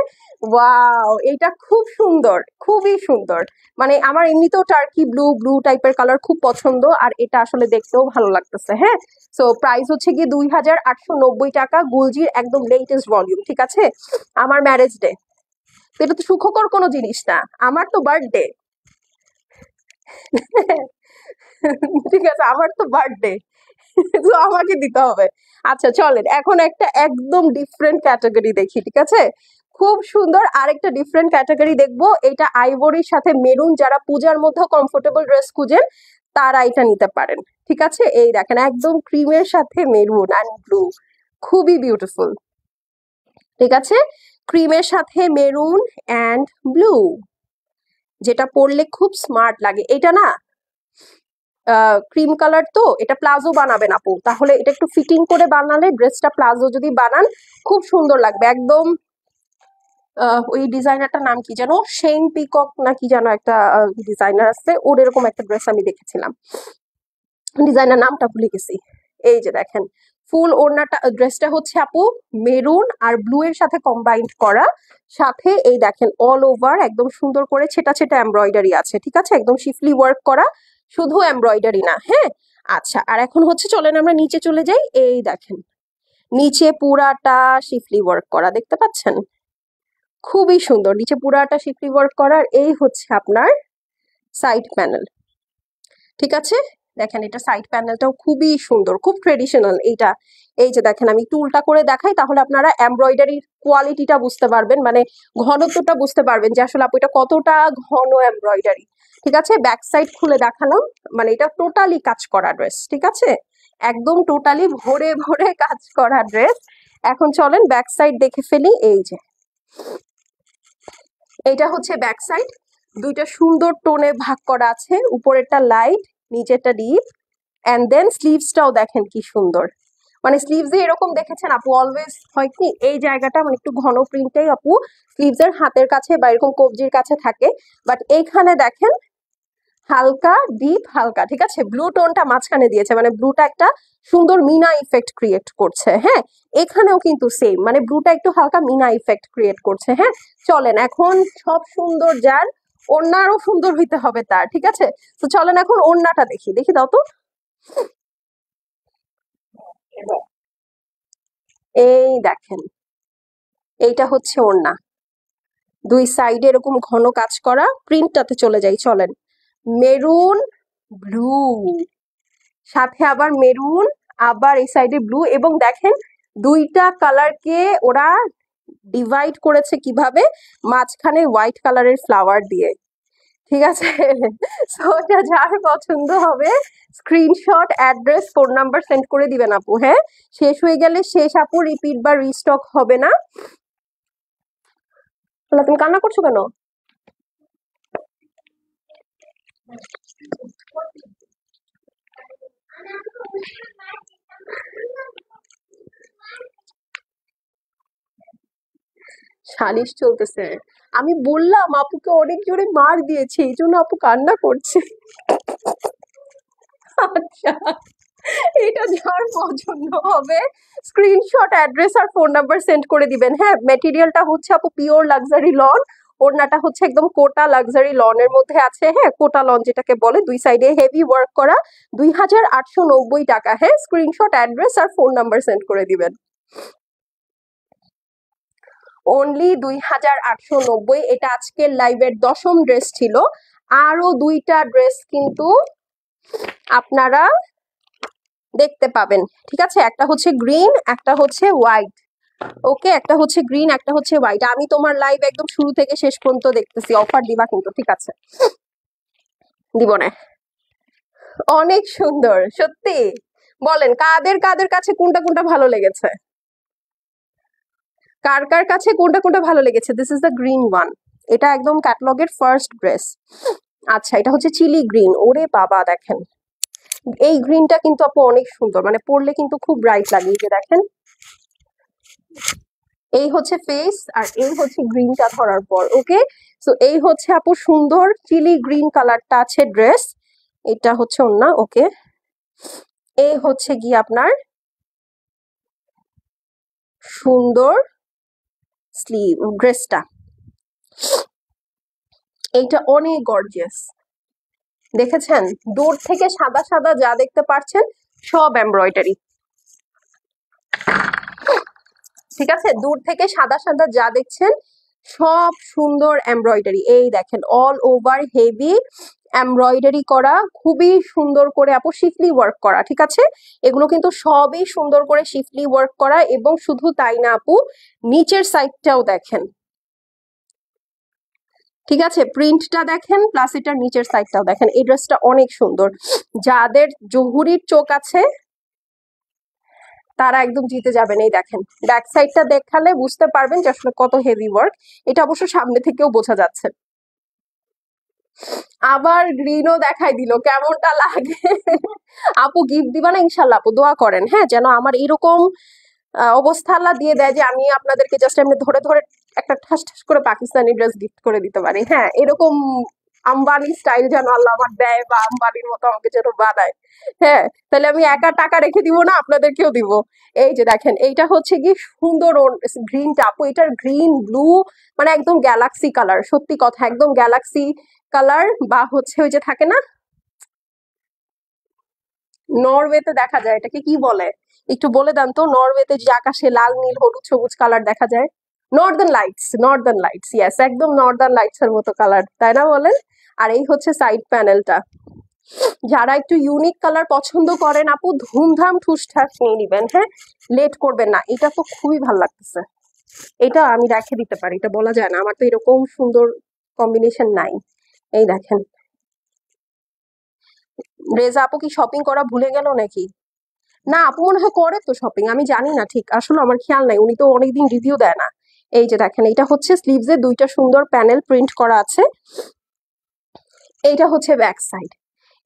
ওয়াও, এটা খুব সুন্দর, খুবই সুন্দর। মানে আমার এমনিতেও টার্কি ব্লু ব্লু টাইপের কালার খুব পছন্দ, আর এটা আসলে দেখতেও ভালো লাগতেছে। হ্যাঁ, সো প্রাইস হচ্ছে গিয়ে 2890 টাকা, গুলজির একদম লেটেস্ট ভলিউম, ঠিক আছে? আমার ম্যারেজ ডে, তো এটা তো সুখকর কোনো জিনিস না, আমার তো বার্থডে। ঠিক আছে, আমার তো বার্থডে, তো আমাকে দিতে হবে। আচ্ছা চলেন এখন একটা একদম ডিফারেন্ট ক্যাটাগরি দেখি, ঠিক আছে? খুব সুন্দর আরেকটা ডিফারেন্ট ক্যাটাগরি দেখবো, এটা আইভরির সাথে মেরুন, যারা পূজার মধ্যে কমফোর্টেবল ড্রেস খুঁজেন তারা এটা নিতে পারেন, ঠিক আছে? এই দেখেন একদম ক্রিমের সাথে মেরুন অ্যান্ড ব্লু, খুবই বিউটিফুল, ঠিক আছে? ক্রিমের সাথে মেরুন অ্যান্ড ব্লু, যেটা পরলে খুব স্মার্ট লাগে। এটা না ক্রিম কালার, তো এটা প্লাজো বানাবেন আপু, তাহলে এটা একটু ফিটিং করে বানালে, ড্রেসটা প্লাজো যদি বানান খুব সুন্দর লাগবে একদম। ওই ডিজাইনারটার নাম কি যেন, শেন পিকক না কি যেন একটা ডিজাইনার আছে, ওর এরকম একটা ড্রেস আমি দেখেছিলাম, ডিজাইনার নামটা ভুলে গেছি। এই যে দেখেন ফুল ওড়নাটা, ড্রেসটা হচ্ছে আপু মেরুন আর ব্লু এর সাথে কম্বাইন্ড করা, সাথে এই দেখেন অল ওভার একদম সুন্দর করে ছেটা ছেটা এমব্রয়ডারি আছে, ঠিক আছে? একদম শিফলি ওয়ার্ক করা, শুধু এমব্রয়ডারি না। হ্যাঁ, আচ্ছা, আর এখন হচ্ছে চলেন আমরা নিচে চলে যাই। এই দেখেন নিচে পুরাটা শিফলি ওয়ার্ক করা, দেখতে পাচ্ছেন? খুবই সুন্দর, নিচে পুরাটা শিফলি ওয়ার্ক করার। এই হচ্ছে আপনার সাইড প্যানেল, ঠিক আছে? দেখেন এটা সাইড প্যানেলটাও খুবই সুন্দর, খুব ট্রেডিশনাল এইটা। এই যে দেখেন আমি টুলটা করে দেখাই, তাহলে আপনারা এমব্রয়ডারির কোয়ালিটিটা বুঝতে পারবেন, মানে ঘনত্বটা বুঝতে পারবেন যে আসলে আপু এটা কতটা ঘন এমব্রয়ডারি, ঠিক আছে? ব্যাক সাইড খুলে দেখালাম, মানে এটা টোটালি কাজ করা ড্রেস, ঠিক আছে? একদম টোটালি ভরে ভরে কাজ করা ড্রেস। এখন চলেন ব্যাক সাইড দেখে ফেলি। এই যে এইটা হচ্ছে ব্যাক সাইড, দুইটা সুন্দর টোনে ভাগ করা আছে, উপরেরটা লাইট, নিচেরটা ডিপ। এন্ড দেন স্লিভসটাও দেখেন কি সুন্দর, মানে স্লিভস এরকম দেখেছেন আপু অলওয়েজ হয় কি এই জায়গাটা মানে একটু ঘন প্রিন্টেই আপু স্লিভস এর হাতের কাছে বা এরকম কবজির কাছে থাকে, বাট এইখানে দেখেন হালকা ডিপ হালকা, ঠিক আছে? ব্লু টোনটা মাঝখানে দিয়েছে, মানে ব্লুটা একটা সুন্দর মিনা ইফেক্ট ক্রিয়েট করছে। হ্যাঁ, এখানেও কিন্তু সেম, মানে ব্লুটা একটু হালকা মিনা ইফেক্ট ক্রিয়েট করছে। হ্যাঁ, চলেন এখন সব সুন্দর যার, ওড়নারও সুন্দর হইতে হবে তার, ঠিক আছে? তো চলেন এখন ওড়নাটা দেখি, দেখি দাও তো। এই দেখেন এইটা হচ্ছে ওড়না, দুই সাইডে এরকম ঘন কাজ করা, প্রিন্টটাতে চলে যাই চলেন। মেরুন ব্লু, সাথে আবার মেরুন, আবার এই সাইডে ব্লু, এবং দেখেন দুইটা কালারকে ওরা ডিভাইড করেছে কিভাবে, মাঝখানে হোয়াইট কালারের ফ্লাওয়ার দিয়ে, ঠিক আছে? সো এটা যার পছন্দ হবে screenshot address phone number send করে দিবেন আপু। হ্যাঁ, শেষ হয়ে গেলে শেষ আপু, রিপিট বা রিস্টক হবে না। তুমি কান্না করছো কেন? সালিশ চলতেছে। আমি বললাম আপুকে অনেক জোরে মার দিয়েছে, এই জন্য আপু কান্না করছে। আচ্ছা, এটা যার পছন্দ হবে স্ক্রিনশট, অ্যাড্রেস আর ফোন নাম্বার সেন্ড করে দিবেন। হ্যাঁ, মেটেরিয়ালটা হচ্ছে আপু পিওর লাক্সারি লন, ওড়নাটা হচ্ছে একদম কোটা লাক্সারি লনের মধ্যে আছে। হ্যাঁ, কোটা লন যেটাকে বলে, দুই সাইডে হেভি ওয়ার্ক করা, 2890 টাকা। হ্যাঁ, স্ক্রিনশট, অ্যাড্রেস আর ফোন নাম্বার সেন্ড করে দিবেন। অনলি 2890। এটা আজকের লাইভের 10ম ড্রেস ছিল। আরো 2টা ড্রেস কিন্তু আপনারা দেখতে পাবেন, ঠিক আছে? একটা হচ্ছে গ্রিন, একটা হচ্ছে হোয়াইট। ওকে, একটা হচ্ছে গ্রিন, একটা হচ্ছে হোয়াইট। আমি তোমার লাইভ একদম শুরু থেকে শেষ পর্যন্ত দেখতেছি। অফার দিবা কিন্তু, ঠিক আছে? দিব না। অনেক সুন্দর সত্যি। বলেন কাদের কাদের কাছে কোনটা কোনটা ভালো লেগেছে, কার কার কাছে কোনটা কোনটা ভালো লেগেছে? This is the green one. এটা একদম ক্যাটালগের ফার্স্ট ড্রেস। আচ্ছা, এটা হচ্ছে চিলি গ্রিন। ওরে বাবা, দেখেন এই গ্রিনটা কিন্তু আপু অনেক সুন্দর, মানে পরলে কিন্তু খুব ব্রাইট লাগে। এই যে দেখেন, এই হচ্ছে ফেস আর এই হচ্ছে গ্রিনটা ধরার পর। ওকে, সো এই হচ্ছে আপু সুন্দর চিলি গ্রিন কালারটা আছে ড্রেস। এটা হচ্ছে ওন্না। ওকে, এই হচ্ছে গিয়ে আপনার সুন্দর স্লিভ ড্রেসটা। এইটা অনেক গর্জিয়াস, দেখেছেন? দূর থেকে সাদা সাদা যা দেখতে পাচ্ছেন সব এমব্রয়ডারি, ঠিক আছে? দূর থেকে সাদা সাদা যা দেখছেন সব সুন্দর এমব্রয়ডারি। এই দেখেন অল ওভার হেভি এমব্রয়ডারি করা, খুবই সুন্দর করে আপু শিফলি ওয়ার্ক করা, ঠিক আছে? এগুলো কিন্তু সবই সুন্দর করে শিফলি ওয়ার্ক করা। এবং শুধু তাই না আপু, নিচের সাইডটাও দেখেন, ঠিক আছে? প্রিন্টটা দেখেন, প্লাস এটার নিচের সাইডটাও দেখেন। এই ড্রেসটা অনেক সুন্দর। যাদের জহুরির চোখ আছে তারা একদম জিতে যাবেন। এই দেখেন, ব্যাক সাইডটা দেখালে বুঝতে পারবেন যে আসলে কত হেভি ওয়ার্ক। এটা অবশ্য সামনে থেকেও বোঝা যাচ্ছে। আবার গ্রিনও দেখাই দিল, কেমনটা লাগে? আপু গিফট দিবা না? ইনশাল্লাহ আপু দোয়া করেন, হ্যাঁ, যেন আমার এরকম অবস্থা আল্লাহ দিয়ে দেয় যে আমি আপনাদেরকে জাস্ট এমনি ধরে ধরে একটা ঠাস ঠাস করে পাকিস্তানি ড্রেস গিফট করে দিতে পারি। হ্যাঁ, এরকম আম্বানি স্টাইল যেন আল্লাহ আমার দেয়, বা আম্বানির মতো আমাকে যেন বানায়। হ্যাঁ, তাহলে আমি একা টাকা রেখে দিব না, আপনাদেরকেও দিব। এই যে দেখেন, এইটা হচ্ছে কি সুন্দর গ্রিনটা আপু, এটার গ্রিন ব্লু মানে একদম গ্যালাক্সি কালার। সত্যি কথা, একদম গ্যালাক্সি কালার, বা হচ্ছে ওই যে থাকে না নরওয়েতে দেখা যায়, এটাকে কি বলে একটু বলে দেন তো? নরওয়েতে যে আকাশে লাল নীল হলুদ সবুজ কালার দেখা যায়, Northern lights. Northern lights, yes, একদম নর্দার্ন লাইটস এর মতো কালার, তাই না বলেন? আর এই হচ্ছে সাইড প্যানেলটা। যারা একটু ইউনিক কালার পছন্দ করেন আপু, ধুমধাম ঠুসঠাস নিয়ে নিবেন। হ্যাঁ, লেট করবেন না। এটা তো খুবই ভালো লাগতেছে। এটা আমি রেখে দিতে পারি, এটা বলা যায় না, আমার তো এরকম সুন্দর কম্বিনেশন নাই। এই দেখেন, রেজা আপু কি শপিং করা ভুলে গেল নাকি? না, আপু মনে হয় করে তো শপিং, আমি জানি না ঠিক, আসলে আমার খেয়াল নাই, উনি তো অনেকদিন রিভিউ দেয় না। এই যে দেখেন, এটা হচ্ছে স্লিভসে দুইটা সুন্দর প্যানেল প্রিন্ট করা আছে। এইটা হচ্ছে ব্যাক সাইড।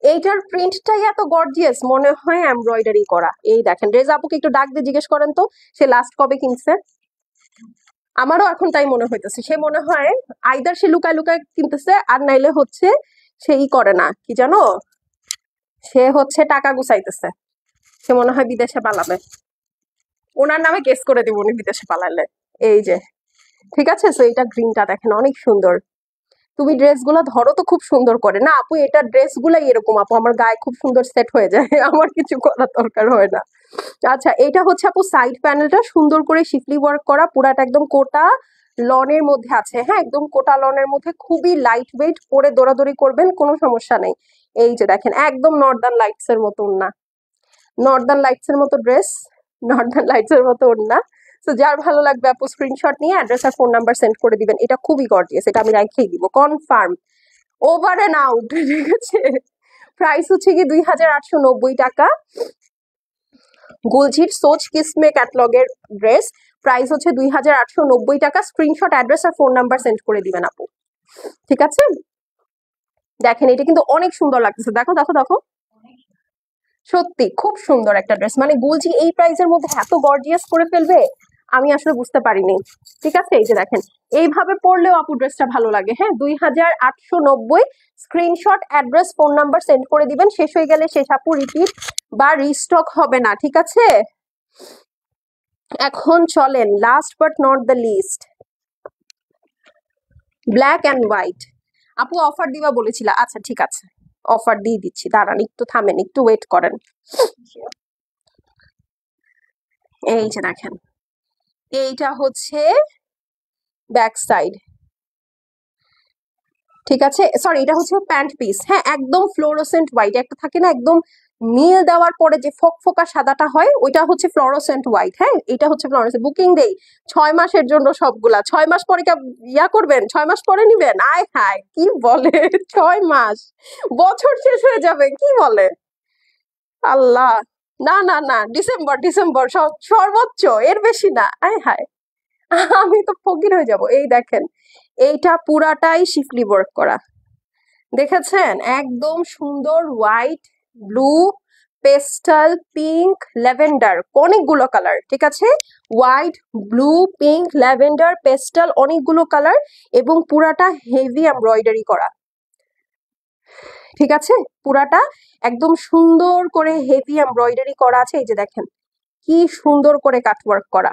এইটার প্রিন্টটাই এত গর্জিয়াস, মনে হয় এমব্রয়ডারি করা। এই দেখেন, রেজা আপুকে একটু ডাক দিয়ে জিজ্ঞেস করেন তো সে লাস্ট কবে কিনছে। আমারও এখন তাই মনে হইতেছে, সে মনে হয় আইদার সে লুকায় লুকায় কিনতেছে, আর নাইলে হচ্ছে সেই করে না, কি জানো, সে হচ্ছে টাকা গুছাইতেছে। সে মনে হয় বিদেশে পালাবে। ওনার নামে কেস করে দিব উনি বিদেশে পালালে। এই যে, ঠিক আছে? সো এটা গ্রিনটা দেখেন অনেক সুন্দর। তুমি ড্রেসগুলো ধরো তো খুব সুন্দর করে। না আপু, এটা ড্রেসগুলাই এরকম আপু, আমার গায়ে খুব সুন্দর সেট হয়ে যায়, আমার কিছু করার দরকার হয় না। আচ্ছা, এটা হচ্ছে আপু সাইড প্যানেলটা সুন্দর করে শিফলি ওয়ার্ক করা, পুরাটা একদম কোটা লনের মধ্যে আছে। হ্যাঁ, একদম কোটা লনের মধ্যে, খুবই লাইট ওয়েট, পরে দৌড়াদৌড়ি করবেন কোনো সমস্যা নেই। এই যে দেখেন, একদম নর্দার্ন লাইটস এর মতো না, নর্দার্ন লাইটস এর মতো ড্রেস, নর্দার্ন লাইটস এর মতো ওড়না। তো যার ভালো লাগবে আপু স্ক্রিনশট নিয়ে অ্যাড্রেস আর ফোন নাম্বার সেন্ড করে দিবেন। এটা খুবই গর্জিয়াস, এটা আমি রাখিয়ে দিব কনফার্ম। ওভার এন্ড আউট, ঠিক আছে? প্রাইস হচ্ছে কি 2890 টাকা। গুলজির সোচ কিসমে ক্যাটলগের ড্রেস, প্রাইস হচ্ছে 2890 টাকা। স্ক্রিনশট, অ্যাড্রেস আর ফোন নাম্বার সেন্ড করে দিবেন আপু, ঠিক আছে? দেখেন, এটা কিন্তু অনেক সুন্দর লাগতেছে, দেখো দেখো দেখো, সত্যি খুব সুন্দর একটা ড্রেস। মানে গুলজি এই প্রাইসের মধ্যে এত গর্জিয়াস করে ফেলবে, আমি আসলে বুঝতে পারিনি। ঠিক আছে, এই যে দেখেন এইভাবে পড়লেও আপু ড্রেসটা ভালো লাগে। হ্যাঁ, 2890। Screenshot, address, phone number send করে দিবেন। শেষ হয়ে গেলে শেষ আপু, রিপিট বা রিস্টক হবে না। ঠিক আছে, এখন চলেন last but not the least, black and white. আপু অফার দিবা বলেছিল, আচ্ছা ঠিক আছে অফার দিয়ে দিচ্ছি, দাঁড়ান একটু থামেন, একটু ওয়েট করেন। এই যে দেখেন, এইটা হচ্ছে ব্যাক সাইড। ঠিক আছে, সরি এটা হচ্ছে প্যান্ট পিস। হ্যাঁ, একদম ফ্লোরোসেন্ট হোয়াইট, একটা থাকে না একদম নীল দেওয়ার পরে যে ফোকা সাদাটা হয়, ওইটা হচ্ছে ফ্লোরোসেন্ট হোয়াইট। হ্যাঁ, এটা হচ্ছে ফ্লোরোসেন্ট। বুকিং দেই 6 মাসের জন্য সবগুলা। 6 মাস পরে ইয়া করবেন, 6 মাস পরে নিবেন? আয় হায় কি বলে 6 মাস, বছর শেষ হয়ে যাবে কি বলে আল্লাহ। না না না, ডিসেম্বর ডিসেম্বর সর্বোচ্চ, এর বেশি না। আয় হায়, আমি তো ফকির হয়ে যাব। এই দেখেন, এইটা পুরাটাই শিফলি ওয়ার্ক করা, দেখেছেন? একদম সুন্দর white, blue, pastel, pink, lavender, অনেকগুলো কালার। ঠিক আছে, white, blue, pink, lavender, pastel, অনেকগুলো কালার, এবং পুরাটা হেভি এমব্রয়ডারি করা। ঠিক আছে, পুরাটা একদম সুন্দর করে হেভি এমব্রয়ডারি করা আছে। এই যে দেখেন কি সুন্দর করে কাটওয়ার্ক করা।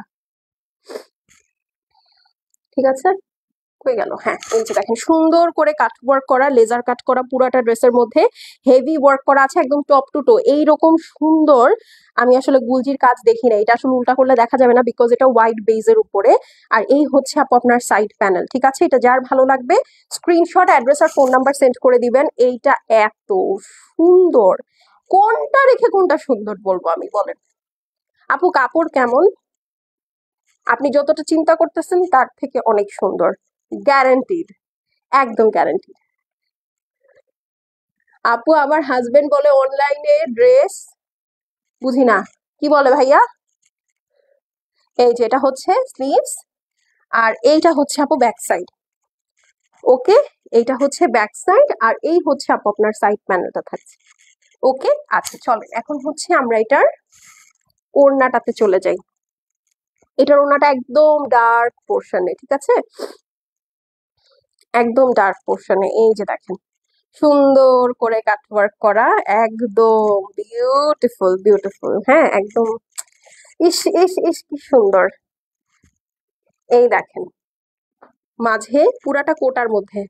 ঠিক আছে, হয়ে গেল। হ্যাঁ, এই যে দেখেন সুন্দর করে কাট ওয়ার্ক করা, লেজার কাট করা, পুরাটা ড্রেসের মধ্যে হেভি ওয়ার্ক করা আছে একদম টপ টু টো। এইরকম সুন্দর আমি আসলে গুলজির কাজ দেখি না, এটা আসলে উল্টা করলে দেখা যাবে না, বিকজ এটা হোয়াইট বেজের উপরে। আর এই হচ্ছে আপু আপনার সাইড প্যানেল। ঠিক আছে, এটা যার ভালো লাগবে স্ক্রিনশট, অ্যাড্রেস আর ফোন নাম্বার সেন্ড করে দিবেন। এইটা এত সুন্দর, কোনটা রেখে কোনটা সুন্দর বলবো আমি, বলেন আপু কাপড় কেমন? আপনি যতটা চিন্তা করতেছেন তার থেকে অনেক সুন্দর, গ্যারান্টিড, একদম গ্যারান্টিড। আপু আমার হাজবেন্ড বলে অনলাইনে ড্রেস, বুঝি না কি বলে ভাইয়া। এই যে এটা হচ্ছে স্লিভস, আর এইটা হচ্ছে আপু ব্যাক সাইড। ওকে, এইটা হচ্ছে ব্যাক সাইড, আর এই হচ্ছে আপু আপনার সাইড প্যানেলটা থাকছে। ওকে, আচ্ছা চলেন এখন হচ্ছে আমরা এটার ওড়নাটাতে চলে যাই। এটার ওড়নাটা একদম ডার্ক পোর্শনে। ঠিক আছে, একদম ডার্ক পোর্শনে। এই যে দেখেন সুন্দর করে কাটওয়ার্ক করা, একদম বিউটিফুল বিউটিফুল। হ্যাঁ, একদম ইস ইস ইস কি সুন্দর। এই দেখেন মাঝে পুরাটা কোটার মধ্যে।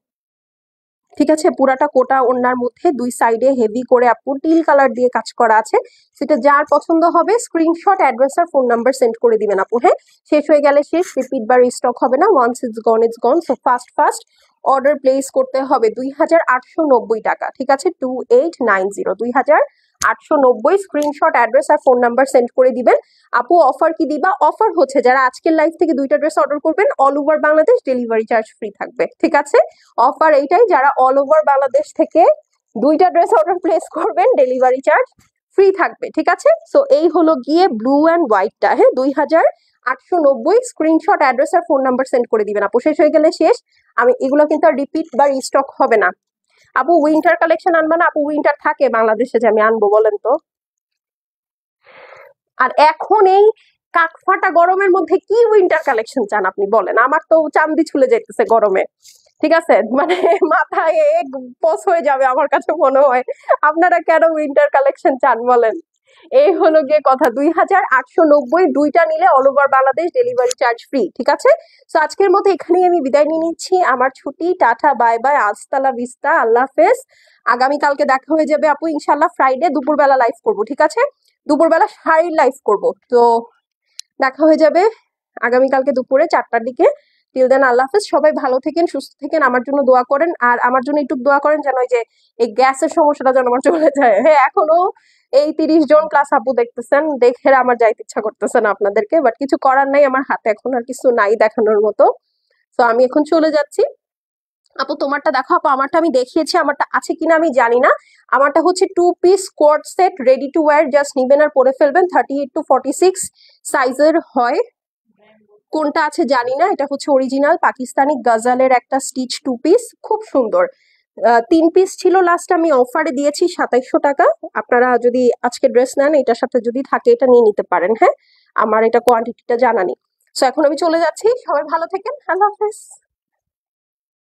ঠিক আছে, পুরাটা কোটা ওড়নার মধ্যে দুই সাইডে হেভি করে আপু টিল কালার দিয়ে কাজ করা আছে। সেটা যার পছন্দ হবে স্ক্রিনশট, অ্যাড্রেস আর ফোন নাম্বার সেন্ড করে দিবেন আপু। হ্যাঁ, শেষ হয়ে গেলে শেষ, রিপিট বা রিস্টক হবে না। Once it's gone it's gone. So fast fast order place করতে হবে। 2890 টাকা। ঠিক আছে, 2890, 2890। স্ক্রিনশট, অ্যাড্রেস আর ফোন নাম্বার সেন্ড করে দিবেন। আপু অফার কি দিবা? অফার হচ্ছে যারা আজকের লাইভ থেকে 2টা ড্রেস অর্ডার করবেন all over Bangladesh delivery charge free থাকবে। ঠিক আছে, অফার এইটাই, যারা অল ওভার বাংলাদেশ থেকে 2টা ড্রেস অর্ডার প্লেস করবেন ডেলিভারি চার্জ ফ্রি থাকবে। ঠিক আছে, সো এই হলো গিয়ে ব্লু অ্যান্ড হোয়াইটটা। হ্যাঁ, 2890। স্ক্রিনশট, অ্যাড্রেস আর ফোন নাম্বার সেন্ড করে দিবেন আপু। শেষ হয়ে গেলে শেষ, আমি এগুলো কিন্তু আর রিপিট বা রিস্টক হবে না। আপু উইন্টার কালেকশন আনবা না? আপু উইন্টার থাকে বাংলাদেশে যে আমি আনবো বলেন তো? আর এখন এই কাকফাটা গরমের মধ্যে কি উইন্টার কালেকশন চান আপনি বলেন? আমার তো চান্দি ছুলে যাইতেছে গরমে। ঠিক আছে, মানে মাথায় এক পস হয়ে যাবে আমার কাছে মনে হয়। আপনারা কেন উইন্টার কালেকশন চান বলেন? এই হলো গিয়ে কথা। 2890, 2টা নিলে all over Bangladesh delivery charge free. ঠিক আছে, তো আজকের মতো এখানেই আমি বিদায় নিয়ে নিচ্ছি। আমার ছুটি, টাটা বাই বাই, আজতালা ভিস্তা, আল্লাহ হাফেজ। আগামীকালকে দেখা হয়ে যাবে আপু ইনশাল্লাহ, ফ্রাইডে দুপুরবেলা লাইভ করব। ঠিক আছে, দুপুরবেলা শাড়ির লাইভ করব, তো দেখা হয়ে যাবে আগামীকালকে দুপুরে 4টার দিকে। টিল দেন আল্লাহ হাফেজ, সবাই ভালো থেকেন, সুস্থ থেকেন, আমার জন্য দোয়া করেন, আর আমার জন্য একটু দোয়া করেন যেন ওই যে এই গ্যাসের সমস্যাটা যেন আমার চলে যায়। হ্যাঁ, এখনো এই 30 জন প্লাস আপু দেখতেছেন, দেখে আমার যাইতে ইচ্ছা করতেছে না আপনাদেরকে, বাট কিছু করার নাই, আমার হাতে এখন আর কিছু নাই দেখানোর মতো। তো আমি এখন চলে যাচ্ছি। আপু তোমারটা দেখো। আপু আমারটা আমি দেখিয়েছি, আমারটা আছে কিনা আমি জানি না। আমারটা হচ্ছে 2 piece coat set, ready to wear, just নিবেন আর পরে ফেলবেন। 38 to 46 সাইজের হয়, কোনটা আছে জানি না। এটা হচ্ছে অরিজিনাল পাকিস্তানি গজালের একটা স্টিচ 2 পিস, খুব সুন্দর। 3 পিস ছিল লাস্ট, আমি অফারে দিয়েছি 2700 টাকা। আপনারা যদি আজকে ড্রেস নেন এটার সাথে যদি থাকে এটা নিয়ে নিতে পারেন। হ্যাঁ, আমার এটা কোয়ান্টিটিটা জানা নেই। সো এখন আমি চলে যাচ্ছি, সবাই ভালো থাকেন, আল্লাহ হাফেজ।